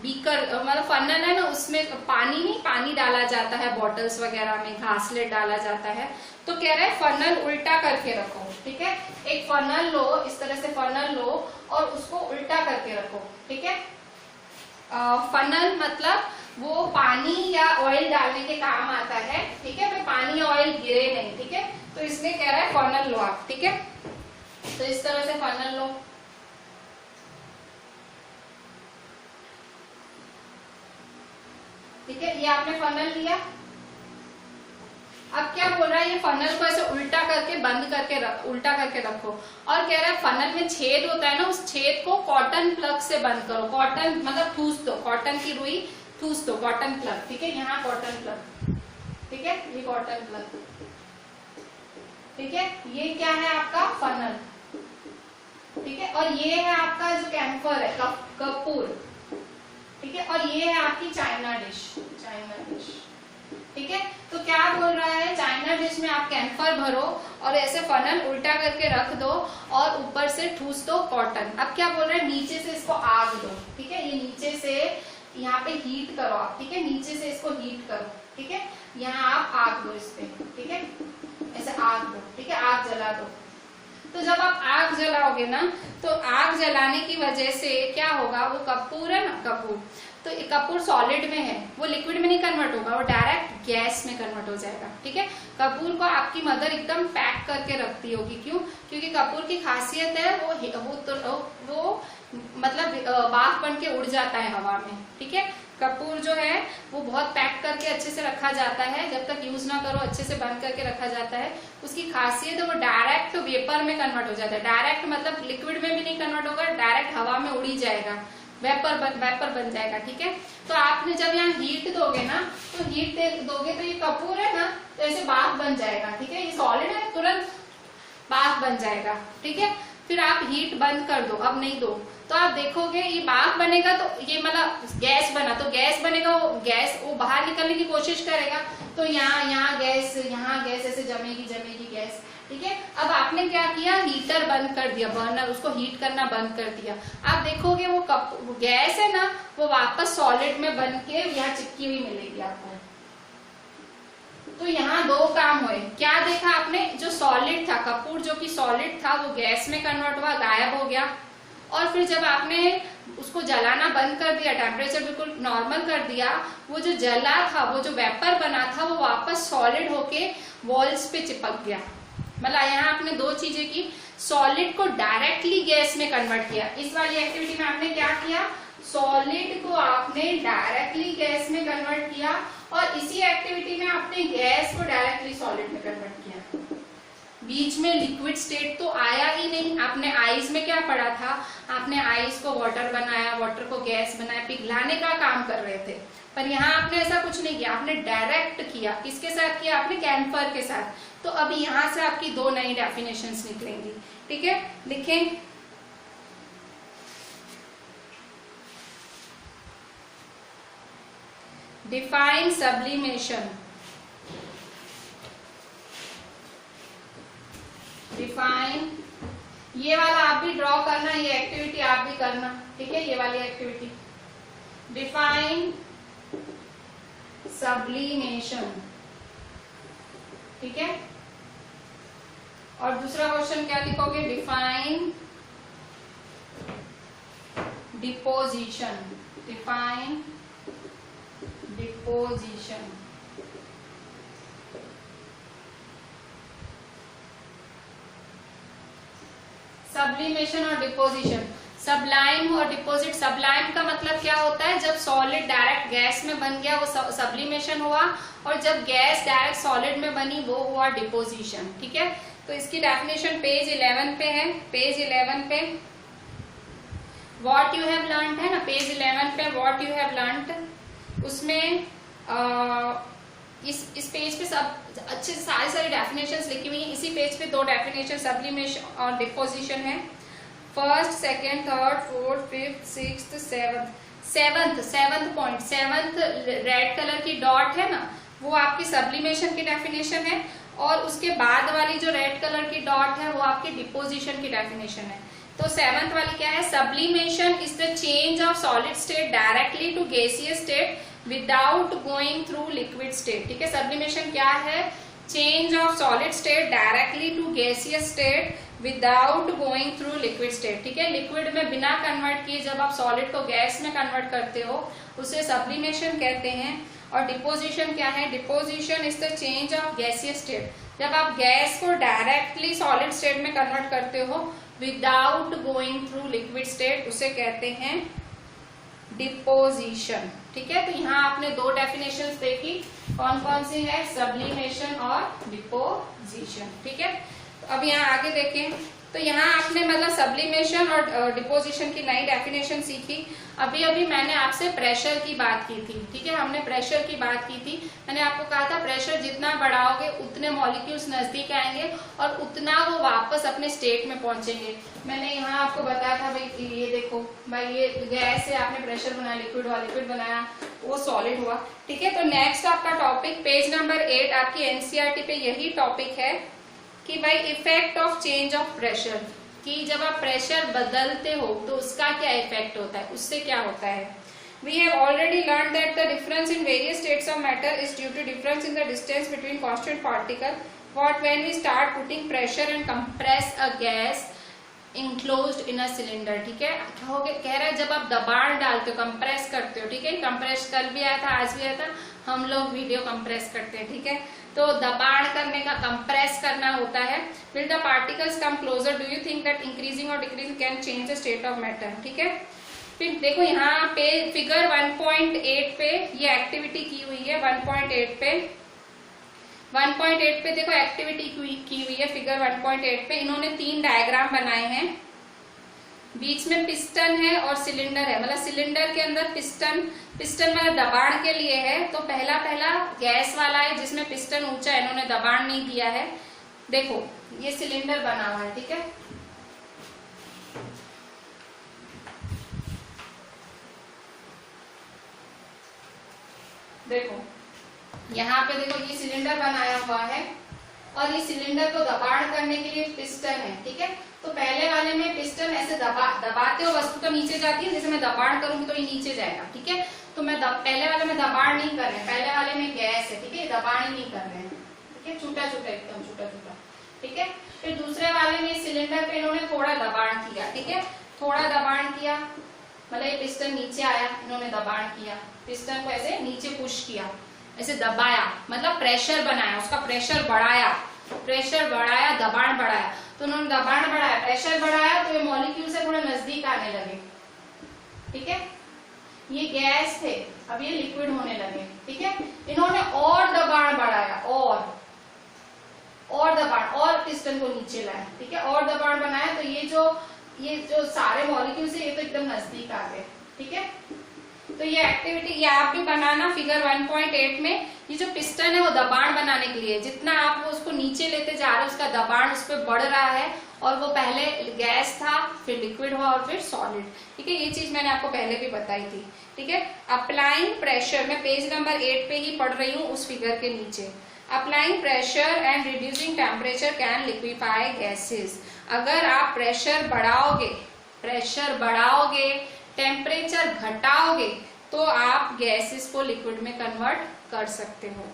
बीकर मतलब फनल है ना, उसमें पानी डाला जाता है, बॉटल्स वगैरह में घासलेट डाला जाता है। तो कह रहा है फनल उल्टा करके रखो, ठीक है। एक फनल लो, इस तरह से फनल लो और उसको उल्टा करके रखो, ठीक है। फनल मतलब वो पानी या ऑयल डालने के काम आता है, ठीक है, फिर पानी या ऑयल गिरे नहीं, ठीक है। तो इसलिए कह रहा है फनल लो आप, ठीक है। तो इस तरह से फनल लो, ठीक है। ये आपने फनल लिया। अब क्या बोल रहा है? ये फनल को ऐसे उल्टा करके बंद करके उल्टा करके रखो। और कह रहा है फनल में छेद होता है ना, उस छेद को कॉटन प्लग से बंद करो। कॉटन मतलब ठूस दो, कॉटन की रुई ठूस दो, कॉटन प्लग, ठीक है। यहाँ कॉटन प्लग, ठीक है, ये कॉटन प्लग, ठीक है। ये क्या है? आपका फनल, ठीक है। और ये है आपका जो कैम्फर है, कपूर, ठीक है। और ये है आपकी चाइना डिश, ठीक है। तो क्या बोल रहा है? चाइना डिश में आप कैम्फर भरो और ऐसे फनल उल्टा करके रख दो और ऊपर से ठूस दो कॉटन। अब क्या बोल रहा है? नीचे से इसको आग दो, ठीक है। ये नीचे से यहाँ पे हीट करो आप, ठीक है। नीचे से इसको हीट करो, ठीक है। यहाँ आप आग दो इस पे, ठीक है, ऐसे आग दो, ठीक है, आग जला दो। तो जब आप आग जलाओगे ना, तो आग जलाने की वजह से क्या होगा? वो कपूर है ना, कपूर, तो ये कपूर सॉलिड में है, वो लिक्विड में नहीं कन्वर्ट होगा, वो डायरेक्ट गैस में कन्वर्ट हो जाएगा, ठीक है। कपूर को आपकी मदर एकदम पैक करके रखती होगी, क्यों? क्योंकि कपूर की खासियत है वो मतलब बाग बन के उड़ जाता है हवा में, ठीक है। कपूर जो है वो बहुत पैक करके अच्छे से रखा जाता है, जब तक यूज ना करो अच्छे से बंद करके रखा जाता है। उसकी खासियत है वो डायरेक्ट वेपर में कन्वर्ट हो जाता है। डायरेक्ट मतलब लिक्विड में भी नहीं कन्वर्ट होगा, डायरेक्ट हवा में उड़ी जाएगा, वेपर बन जाएगा, ठीक है। तो आपने जब यहाँ हीट दोगे ना, तो हीट दोगे तो ये कपूर है ना, तो ऐसे बाग बन जाएगा, ठीक है। ये सॉलिड है, तुरंत बाग बन जाएगा, ठीक है। फिर आप हीट बंद कर दो, अब नहीं दो, तो आप देखोगे ये बाग बनेगा, तो ये मतलब गैस बना, तो गैस बनेगा, वो बाहर निकलने की कोशिश करेगा, तो यहाँ गैस ऐसे जमेगी गैस, ठीक है। अब आपने क्या किया? हीटर बंद कर दिया, बर्नर, उसको हीट करना बंद कर दिया। आप देखोगे वो गैस है ना, वो वापस सॉलिड में बन के यहाँ चिपकी हुई मिलेगी आपको। तो यहाँ 2 काम हुए। क्या देखा आपने? जो सॉलिड था, कपूर जो कि सॉलिड था, वो गैस में कन्वर्ट हुआ, गायब हो गया। और फिर जब आपने उसको जलाना बंद कर दिया, टेम्परेचर बिल्कुल नॉर्मल कर दिया, वो जो जला था, वो जो वेपर बना था, वो वापस सॉलिड होके वॉल्स पे चिपक गया। मतलब यहाँ आपने 2 चीजें की, सॉलिड को डायरेक्टली गैस में कन्वर्ट किया। इस वाली एक्टिविटी में आपने क्या किया? सॉलिड को आपने डायरेक्टली गैस में कन्वर्ट किया, और इसी एक्टिविटी में आपने गैस को डायरेक्टली सॉलिड में कन्वर्ट किया। बीच में लिक्विड स्टेट तो आया ही नहीं। आपने आइस में क्या पढ़ा था? आपने आइस को वाटर बनाया, वाटर को गैस बनाया, पिघलाने का काम कर रहे थे। पर यहाँ आपने ऐसा कुछ नहीं किया, आपने डायरेक्ट किया। किसके साथ किया? आपने कैम्फर के साथ। तो अभी यहाँ से आपकी 2 नई डेफिनेशंस निकलेंगी, ठीक है। लिखें, डिफाइन सब्लिमेशन, डिफाइन, ये वाला आप भी ड्रॉ करना, ये एक्टिविटी आप भी करना, ठीक है, ये वाली एक्टिविटी, डिफाइन सब्लिमेशन, ठीक है। और दूसरा क्वेश्चन क्या लिखोगे, define deposition, define deposition. Sublimation और डिपोजिशन, सबलाइम और डिपोजिट। सबलाइम का मतलब क्या होता है, जब सॉलिड डायरेक्ट गैस में बन गया वो सब्लिमेशन हुआ, और जब गैस डायरेक्ट सॉलिड में बनी वो हुआ डिपोजिशन, ठीक है। तो इसकी डेफिनेशन पेज 11 पे है, पेज 11 पे व्हाट यू हैव लर्नड है ना, पेज 11 पे व्हाट यू हैव लर्नड, उसमें इस पेज पे सब अच्छे से सारी डेफिनेशंस लिखी हुई हैं। इसी पेज पे दो डेफिनेशन सब्लिमेशन और डिपोजिशन है, first, second, third, fourth, fifth, sixth, seventh point, seventh red colour की डॉट है ना, वो आपकी सब्लिमेशन की डेफिनेशन है, और उसके बाद वाली जो रेड कलर की डॉट है वो आपकी डिपोजिशन की डेफिनेशन है। तो सेवंथ वाली क्या है, sublimation is the change of solid state directly to gaseous state without going through liquid state, ठीक है। सब्लिमेशन क्या है, change of solid state directly to gaseous state without going through liquid state, ठीक है। Liquid में बिना convert किए जब आप सॉलिड को गैस में कन्वर्ट करते हो उसे सब्लिमेशन कहते हैं। और डिपोजिशन क्या है, deposition is the change of gaseous state, जब आप गैस को डायरेक्टली सॉलिड स्टेट में कन्वर्ट करते हो without going through liquid state, उसे कहते हैं डिपोजिशन, ठीक है। तो यहाँ आपने दो डेफिनेशंस देखी, कौन कौन सी है, सब्लिमेशन और डिपोजिशन, ठीक है। तो अब यहाँ आगे देखें, तो यहाँ आपने मतलब सब्लिमेशन और डिपोजिशन की नई डेफिनेशन सीखी। अभी अभी मैंने आपसे प्रेशर की बात की थी, ठीक है, हमने प्रेशर की बात की थी। मैंने आपको कहा था प्रेशर जितना बढ़ाओगे उतने मॉलिक्यूल्स नजदीक आएंगे और उतना वो वापस अपने स्टेट में पहुंचेंगे। मैंने यहाँ आपको बताया था भाई, ये देखो भाई, ये गैस से आपने प्रेशर बनाया, लिक्विड हुआ, लिक्विड बनाया, वो सॉलिड हुआ, ठीक है। तो नेक्स्ट आपका टॉपिक पेज नंबर 8 आपकी एनसीईआरटी पे यही टॉपिक है कि भाई effect of change of pressure, कि जब आप प्रेशर बदलते हो तो उसका क्या इफेक्ट होता है, उससे क्या होता है। We have already learn that the difference in various states of matter is due to difference in the distance between constant particle what when we start putting pressure and compress a gas enclosed in a cylinder, ठीक है। कह रहा है जब आप दबाण डालते हो, compress करते हो, ठीक है। कंप्रेस कल भी आया था, आज भी आया था, हम लोग वीडियो कंप्रेस करते हैं, ठीक है। तो दबाण करने का, कंप्रेस करना होता है। Will the particles come closer, do you think that increasing और decreasing can change the state of matter, ठीक है। फिर देखो यहाँ पे फिगर 1.8 पे ये एक्टिविटी की हुई है, 1.8 पे देखो एक्टिविटी की हुई है फिगर 1.8 पे। इन्होंने 3 डायग्राम बनाए हैं, बीच में पिस्टन है और सिलेंडर है, मतलब सिलेंडर के अंदर पिस्टन मतलब दबाण के लिए है। तो पहला गैस वाला है जिसमें पिस्टन ऊंचा है, इन्होंने दबाण नहीं दिया है। देखो ये सिलेंडर बना हुआ है, ठीक है। देखो यहाँ पे देखो ये सिलेंडर बनाया हुआ है और ये सिलेंडर को दबाण करने के लिए पिस्टन है, ठीक है। तो पहले वाले में पिस्टन ऐसे दबाते हो वस्तु तो नीचे जाती है, जैसे मैं दबाण करूंगी तो ये नीचे जाएगा, ठीक है। तो मैं पहले वाले में दबाण नहीं कर रहे हैं, पहले वाले में गैस है, ठीक है, दबाण ही नहीं कर रहे हैं, ठीक है, छोटा एकदम छोटा, ठीक है। फिर दूसरे वाले में सिलेंडर पे इन्होंने थोड़ा दबाण किया, ठीक है, थोड़ा दबाण किया, मतलब ये पिस्टन नीचे आया, इन्होंने दबाण किया, पिस्टन को ऐसे नीचे पुश किया, ऐसे दबाया, मतलब प्रेशर बनाया, उसका प्रेशर बढ़ाया, दबाण बढ़ाया। तो उन्होंने दबाण बढ़ाया, प्रेशर बढ़ाया, तो ये मॉलिक्यूल से थोड़ा नजदीक आने लगे, ठीक है। ये गैस थे, अब ये लिक्विड होने लगे, ठीक है। इन्होंने और दबाण बढ़ाया, और दबाण, और पिस्टन को नीचे लाया, ठीक है, और दबाण बनाया, तो ये जो सारे मॉलिक्यूल्स है ये तो एकदम नजदीक आ गए, ठीक है। तो ये एक्टिविटी ये आप भी बनाना फिगर 1.8 में। ये जो पिस्टन है वो दबाण बनाने के लिए, जितना आप उसको नीचे लेते जा रहे हो उसका दबाण उस पर बढ़ रहा है और वो पहले गैस था, फिर लिक्विड हुआ और फिर सॉलिड। ठीक है, ये चीज मैंने आपको पहले भी बताई थी। ठीक है, अप्लाइंग प्रेशर, मैं पेज नंबर 8 पे ही पढ़ रही हूँ उस फिगर के नीचे। Applying pressure and reducing temperature can liquefy gases. अगर आप प्रेशर बढ़ाओगे, टेम्परेचर घटाओगे, तो आप गैसेस को लिक्विड में कन्वर्ट कर सकते हो।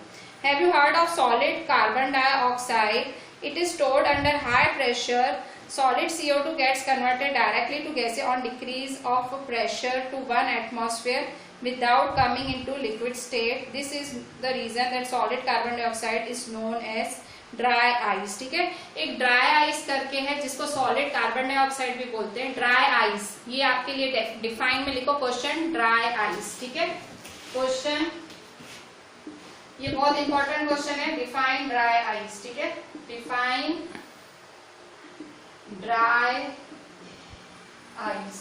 Have you heard of solid carbon dioxide? It is stored under high pressure. Solid CO2 gets converted directly to gas on decrease of pressure to 1 atmosphere without coming into liquid state. This is the reason that solid carbon dioxide is known as dry ice. ठीक है, एक dry ice करके है जिसको solid carbon dioxide भी बोलते हैं। Dry ice, ये आपके लिए डिफाइन में लिखो क्वेश्चन, ड्राई आइस। ठीक है, क्वेश्चन ये बहुत इंपॉर्टेंट क्वेश्चन है, डिफाइन ड्राई आइस। ठीक है, डिफाइन ड्राई आइस।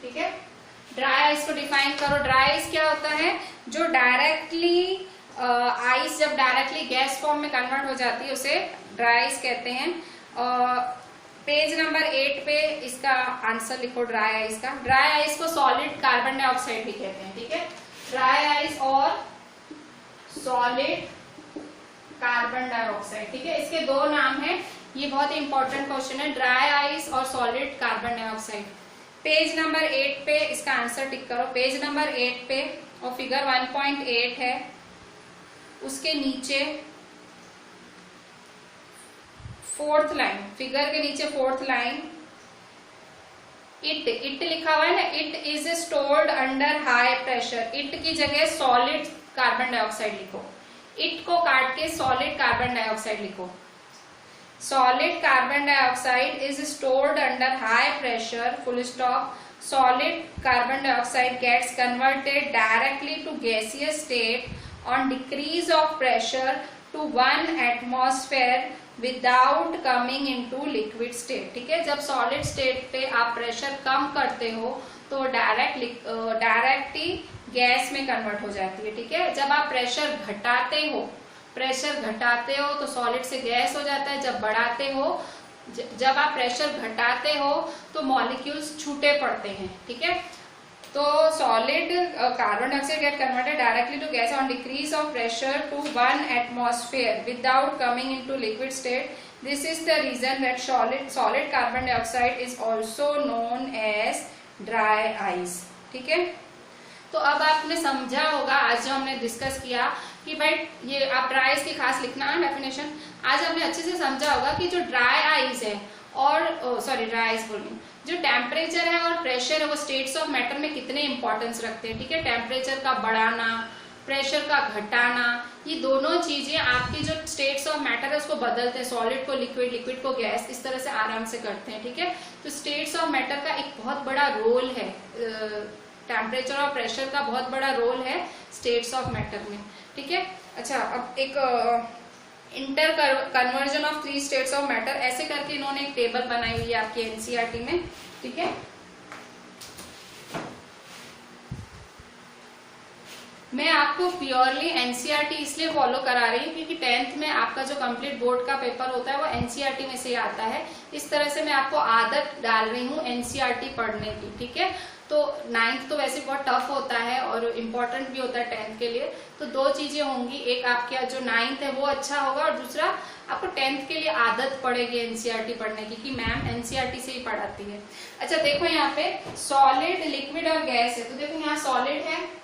ठीक है, ड्राई आइस को डिफाइन करो। ड्राई आइस क्या होता है? जो डायरेक्टली आइस जब डायरेक्टली गैस फॉर्म में कन्वर्ट हो जाती है उसे ड्राई आइस कहते हैं। पेज नंबर 8 पे इसका आंसर लिखो ड्राई आइस का। ड्राई आइस को सॉलिड कार्बन डाइऑक्साइड भी कहते हैं। ठीक है, ड्राई आइस और सॉलिड कार्बन डाइऑक्साइड। ठीक है, इसके दो नाम हैं। ये बहुत ही इंपॉर्टेंट क्वेश्चन है, ड्राई आइस और solid carbon dioxide. Page number 8 पे इसका आंसर टिक करो। पेज नंबर 8 पे और फिगर 1.8 है, उसके नीचे 4th लाइन, फिगर के नीचे 4th लाइन, इट लिखा हुआ है ना, it is stored under high pressure. It की जगह सॉलिड कार्बन डाइऑक्साइड लिखो, इट को काट के सॉलिड कार्बन डाइऑक्साइड लिखो। Solid carbon dioxide is stored under high pressure, full stop. Solid carbon dioxide gets converted directly to gaseous state on decrease of pressure to 1 atmosphere without coming into liquid state. ठीक है, जब solid state पे आप pressure कम करते हो तो direct ही gas में convert हो जाती है। ठीक है, जब आप प्रेशर घटाते हो तो सॉलिड से गैस हो जाता है। जब आप प्रेशर घटाते हो तो मॉलिक्यूल्स छूटे पड़ते हैं। ठीक है, तो solid carbon dioxide get converted directly to gas on decrease of pressure to 1 atmosphere without coming into liquid state. This is the reason that solid carbon dioxide is also known as dry ice. ठीक है, तो अब आपने समझा होगा आज जो हमने डिस्कस किया कि भाई ये आप ड्राई आइस की खास लिखना है डेफिनेशन। आज हमने अच्छे से समझा होगा कि जो ड्राई आइस है और ड्राई आइस बोल रही, जो टेम्परेचर है और प्रेशर है वो स्टेट्स ऑफ मैटर में कितने इंपॉर्टेंस रखते हैं। ठीक है, टेम्परेचर का बढ़ाना, प्रेशर का घटाना, ये दोनों चीजें आपकी जो स्टेट्स ऑफ मैटर है उसको बदलते हैं। सॉलिड को लिक्विड, लिक्विड को गैस, इस तरह से आराम से करते हैं। ठीक है, तो स्टेट्स ऑफ मैटर का एक बहुत बड़ा रोल है, टेम्परेचर और प्रेशर का बहुत बड़ा रोल है स्टेट्स ऑफ मैटर में। ठीक है, अच्छा अब एक inter conversion of 3 states of matter, ऐसे करके इन्होंने एक टेबल बनाई हुई है आपकी एनसीईआरटी में। ठीक है, मैं आपको प्योरली एनसीईआरटी इसलिए फॉलो करा रही हूँ क्योंकि 10th में आपका जो कंप्लीट बोर्ड का पेपर होता है वो एनसीईआरटी में से ही आता है। इस तरह से मैं आपको आदत डाल रही हूँ एनसीईआरटी पढ़ने की। ठीक है, तो 9th तो वैसे बहुत टफ होता है और इम्पोर्टेंट भी होता है 10th के लिए। तो 2 चीजें होंगी, एक आपका जो 9th है वो अच्छा होगा और दूसरा आपको 10th के लिए आदत पड़ेगी एनसीईआरटी पढ़ने की कि मैम एनसीईआरटी से ही पढ़ाती है। अच्छा देखो यहाँ पे सॉलिड, लिक्विड और गैस है, तो देखो यहाँ सॉलिड है,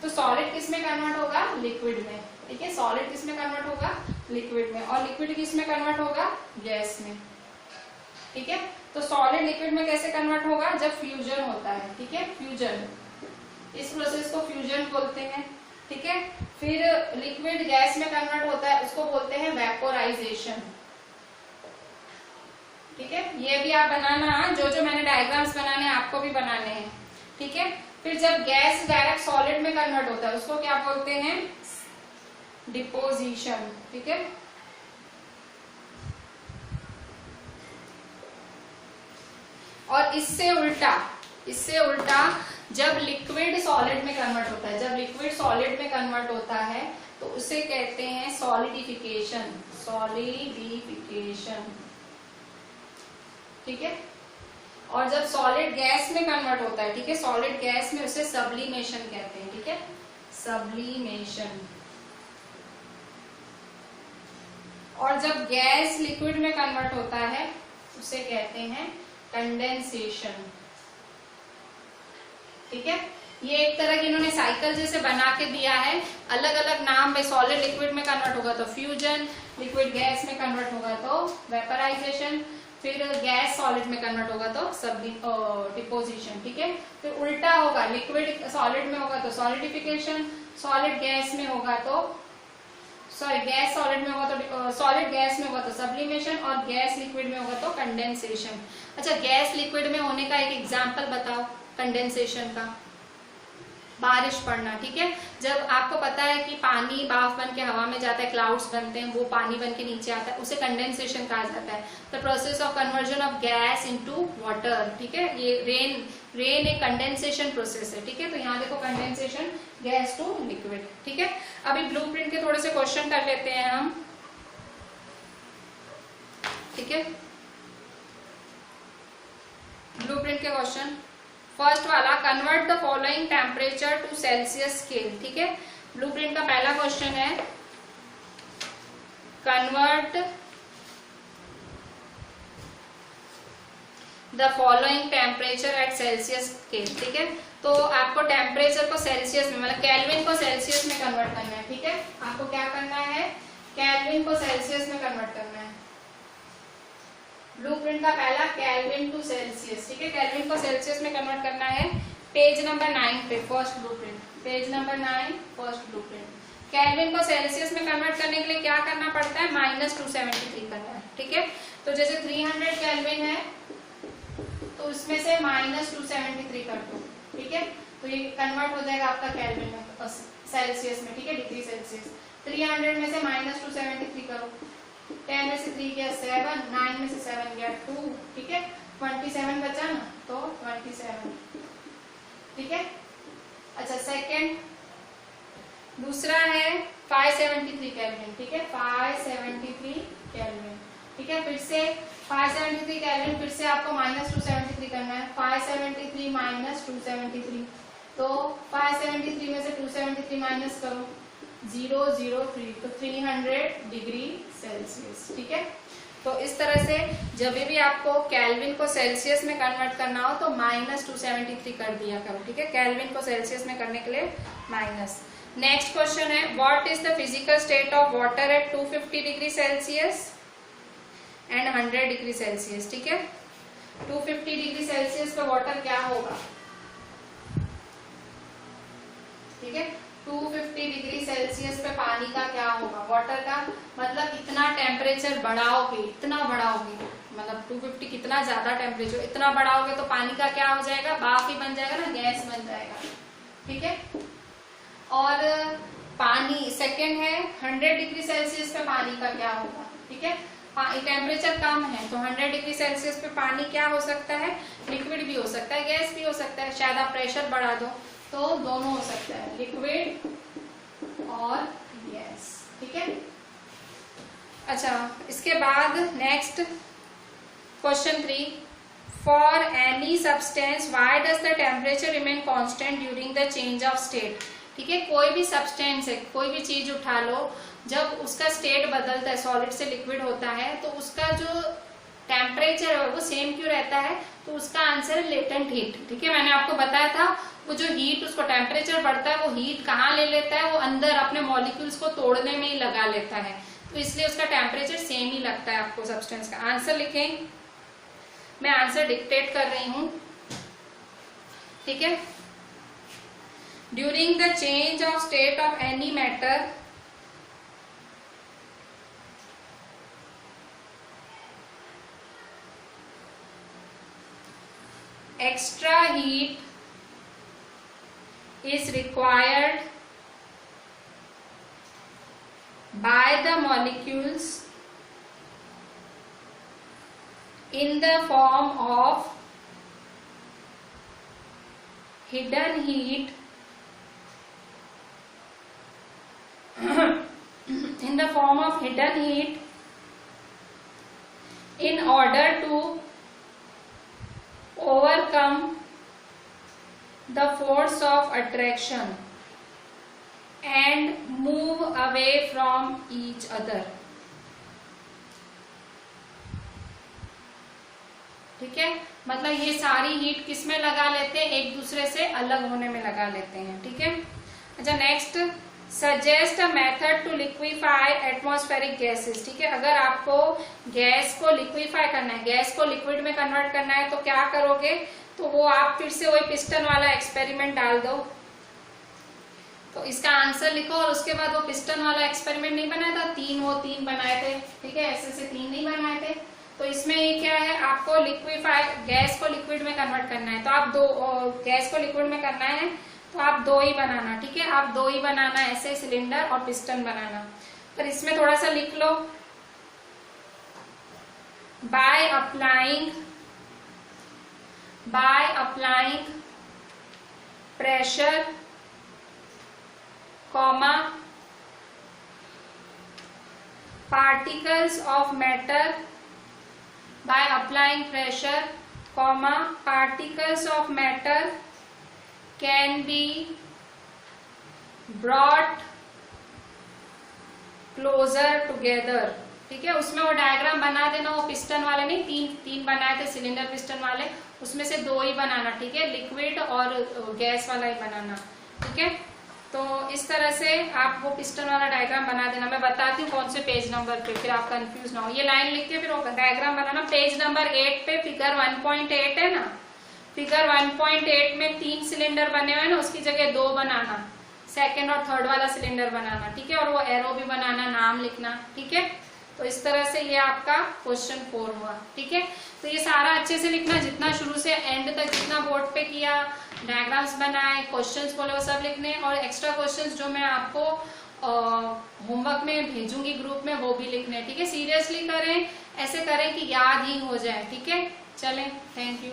तो सॉलिड किस में कन्वर्ट होगा? लिक्विड में। ठीक है, सॉलिड किस में कन्वर्ट होगा? लिक्विड में। और लिक्विड किस में कन्वर्ट होगा? गैस में। ठीक है, तो सॉलिड लिक्विड में कैसे कन्वर्ट होगा? जब फ्यूजन होता है। ठीक है, फ्यूजन, इस प्रोसेस को फ्यूजन बोलते हैं। ठीक है, फिर लिक्विड गैस में कन्वर्ट होता है, उसको बोलते हैं वेपोराइजेशन। ठीक है, ये भी आप बनाना, जो मैंने डायग्राम्स बनाने हैं आपको भी बनाने हैं। ठीक है, फिर जब गैस डायरेक्ट सॉलिड में कन्वर्ट होता है उसको क्या बोलते हैं? डिपोजिशन। ठीक है, और इससे उल्टा जब लिक्विड सॉलिड में कन्वर्ट होता है, जब लिक्विड सॉलिड में कन्वर्ट होता है तो उसे कहते हैं सॉलिडिफिकेशन, सॉलिडिफिकेशन, ठीक है। और जब सॉलिड गैस में कन्वर्ट होता है, ठीक है, सॉलिड गैस में उसे सब्लिमेशन कहते हैं, ठीक है, सब्लिमेशन। और जब गैस लिक्विड में कन्वर्ट होता है उसे कहते हैं कंडेंसेशन, ठीक है। ये एक तरह की इन्होंने साइकिल जैसे बना के दिया है, अलग अलग नाम में। सॉलिड लिक्विड में कन्वर्ट होगा तो फ्यूजन, लिक्विड गैस में कन्वर्ट होगा तो वेपराइजेशन, फिर गैस सॉलिड में कन्वर्ट होगा तो डिपोजिशन, ठीक है। फिर उल्टा होगा, लिक्विड सॉलिड में होगा तो सॉलिडिफिकेशन, सॉलिड गैस में होगा तो गैस सॉलिड में होगा तो सॉलिड गैस में होगा तो सब्लिमेशन, और गैस लिक्विड में होगा तो कंडेंसेशन। अच्छा, गैस लिक्विड में होने का एक एग्जांपल बताओ कंडेंसेशन का। बारिश पड़ना, ठीक है। जब आपको पता है कि पानी भाप बन के हवा में जाता है, क्लाउड्स बनते हैं, वो पानी बन के नीचे आता है, उसे कंडेंसेशन कहा जाता है। The process of conversion of gas into water, ठीक है। ये रेन एक कंडेंसेशन प्रोसेस है, ठीक है। तो यहाँ देखो कंडेंसेशन, गैस टू लिक्विड, ठीक है। अभी ब्लूप्रिंट के थोड़े से क्वेश्चन कर लेते हैं हम, ठीक है। ब्लूप्रिंट के क्वेश्चन, फर्स्ट वाला, convert the following temperature to Celsius scale, ठीक है। ब्लूप्रिंट का पहला क्वेश्चन है convert the following temperature at Celsius scale, ठीक है। तो आपको टेम्परेचर को सेल्सियस में, मतलब केल्विन को सेल्सियस में कन्वर्ट करना है, ठीक है। आपको क्या करना है, केल्विन को सेल्सियस में कन्वर्ट करना है। ब्लूप्रिंट का पहला केल्विन टू सेल्सियस, ठीक है, केल्विन को सेल्सियस में कन्वर्ट करना है। पेज नंबर 9 पे first blueprint, page number 9 first blueprint. Kelvin को सेल्सियस में कन्वर्ट करने के लिए क्या करना पड़ता है, -273 करना है, ठीक है। तो जैसे 300 केल्विन है तो उसमें से -273 कर दो, ठीक है। तो ये कन्वर्ट हो जाएगा आपका केल्विन में, सेल्सियस में, ठीक है, डिग्री सेल्सियस। 300 में से -273 करो, 10 में से 3 गया 7, 9 में से 7 गया 2, ठीक है। 27 बचा ना, तो 27, ठीक है। अच्छा, सेकंड दूसरा है 573 केल्विन, ठीक है, 573 केल्विन, ठीक है। फिर से 573 केल्विन, फिर से आपको -273 करना है। 573 -273, तो 573 में से 273 माइनस करो, 003, तो 300 डिग्री सेल्सियस, ठीक है। तो इस तरह से जब भी आपको केल्विन को सेल्सियस में कन्वर्ट करना हो तो -273 कर दिया करो, ठीक है, केल्विन को सेल्सियस में करने के लिए माइनस। नेक्स्ट क्वेश्चन है, what is the physical state of water at 250 degree Celsius and 100 degree Celsius, ठीक है। 250 डिग्री सेल्सियस पे वाटर क्या होगा, ठीक है। 250 डिग्री सेल्सियस पे पानी का क्या होगा, वाटर का, मतलब इतना टेम्परेचर बढ़ाओगे, इतना बढ़ाओगे, मतलब 250 कितना ज्यादा टेम्परेचर, इतना बढ़ाओगे तो पानी का क्या हो जाएगा, भाप ही बन जाएगा ना, गैस बन जाएगा, ठीक है। और पानी सेकंड है 100 डिग्री सेल्सियस पे पानी का क्या होगा, ठीक है। टेम्परेचर कम है तो 100 डिग्री सेल्सियस पे पानी क्या हो सकता है, लिक्विड भी हो सकता है, गैस भी हो सकता है। शायद आप प्रेशर बढ़ा दो तो दोनों हो सकता है, लिक्विड और गैस, ठीक है। अच्छा, इसके बाद next question 3, for any substance why does the temperature remain constant during the change of state, ठीक है। कोई भी सब्सटेंस है, कोई भी चीज उठा लो, जब उसका स्टेट बदलता है, सॉलिड से लिक्विड होता है, तो उसका जो टेम्परेचर है वो सेम क्यों रहता है, तो उसका आंसर है लेटेंट हीट, ठीक है। मैंने आपको बताया था वो जो हीट, उसको टेम्परेचर बढ़ता है, वो हीट कहाँ ले लेता है, वो अंदर अपने मॉलिक्यूल्स को तोड़ने में ही लगा लेता है, तो इसलिए उसका टेम्परेचर सेम ही लगता है आपको सब्सटेंस का। आंसर लिखें, मैं आंसर डिक्टेट कर रही हूं, ठीक है। During the change of state of any matter, extra heat is required by the molecules in the form of hidden heat in the form of hidden heat in order to overcome the force of attraction and move away from each other. ठीक है, मतलब ये सारी heat किस में लगा लेते हैं, एक दूसरे से अलग होने में लगा लेते हैं। ठीक है, अच्छा next, suggest a method to liquefy atmospheric gases. ठीक है, अगर आपको गैस को लिक्विफाई करना है, गैस को लिक्विड में कन्वर्ट करना है, तो क्या करोगे, तो वो आप फिर से वही पिस्टन वाला एक्सपेरिमेंट डाल दो। तो इसका आंसर लिखो और उसके बाद वो पिस्टन वाला एक्सपेरिमेंट नहीं बनाया था, तीन बनाए थे। ठीक है, ऐसे से 3 नहीं बनाए थे। तो इसमें ये क्या है, आपको लिक्विफाई गैस को लिक्विड में कन्वर्ट करना है, तो आप गैस को लिक्विड में करना है तो आप 2 ही बनाना। ठीक है, आप 2 ही बनाना, ऐसे सिलेंडर और पिस्टन बनाना। पर इसमें थोड़ा सा लिख लो, by applying pressure comma particles of matter, by applying pressure comma particles of matter can be brought closer together। ठीक है, उसमें वो डायग्राम बना देना, वो पिस्टन वाले नहीं, तीन बनाए थे सिलेंडर पिस्टन वाले, उसमें से 2 ही बनाना। ठीक है, लिक्विड और गैस वाला ही बनाना। ठीक है, तो इस तरह से आप वो पिस्टन वाला डायग्राम बना देना। मैं बताती हूँ कौन से पेज नंबर पे, फिर आप कंफ्यूज ना हो। ये लाइन लिख के फिर वो डायग्राम बनाना। पेज नंबर 8 पे फिगर 1.8 है ना, फिगर 1.8 में 3 सिलेंडर बने हुए हैं ना, उसकी जगह 2 बनाना, सेकंड और थर्ड वाला सिलेंडर बनाना। ठीक है, और वो एरो भी बनाना, नाम लिखना। ठीक है, तो इस तरह से ये आपका क्वेश्चन 4 हुआ। ठीक है, तो ये सारा अच्छे से लिखना, जितना शुरू से एंड तक जितना बोर्ड पे किया, डायग्राम्स बनाए, क्वेश्चंस बोले, वो सब लिखने, और एक्स्ट्रा क्वेश्चंस जो मैं आपको होमवर्क में भेजूंगी ग्रुप में, वो भी लिखने। ठीक है, सीरियसली करें, ऐसे करें कि याद ही हो जाए। ठीक है, चलें, थैंक यू।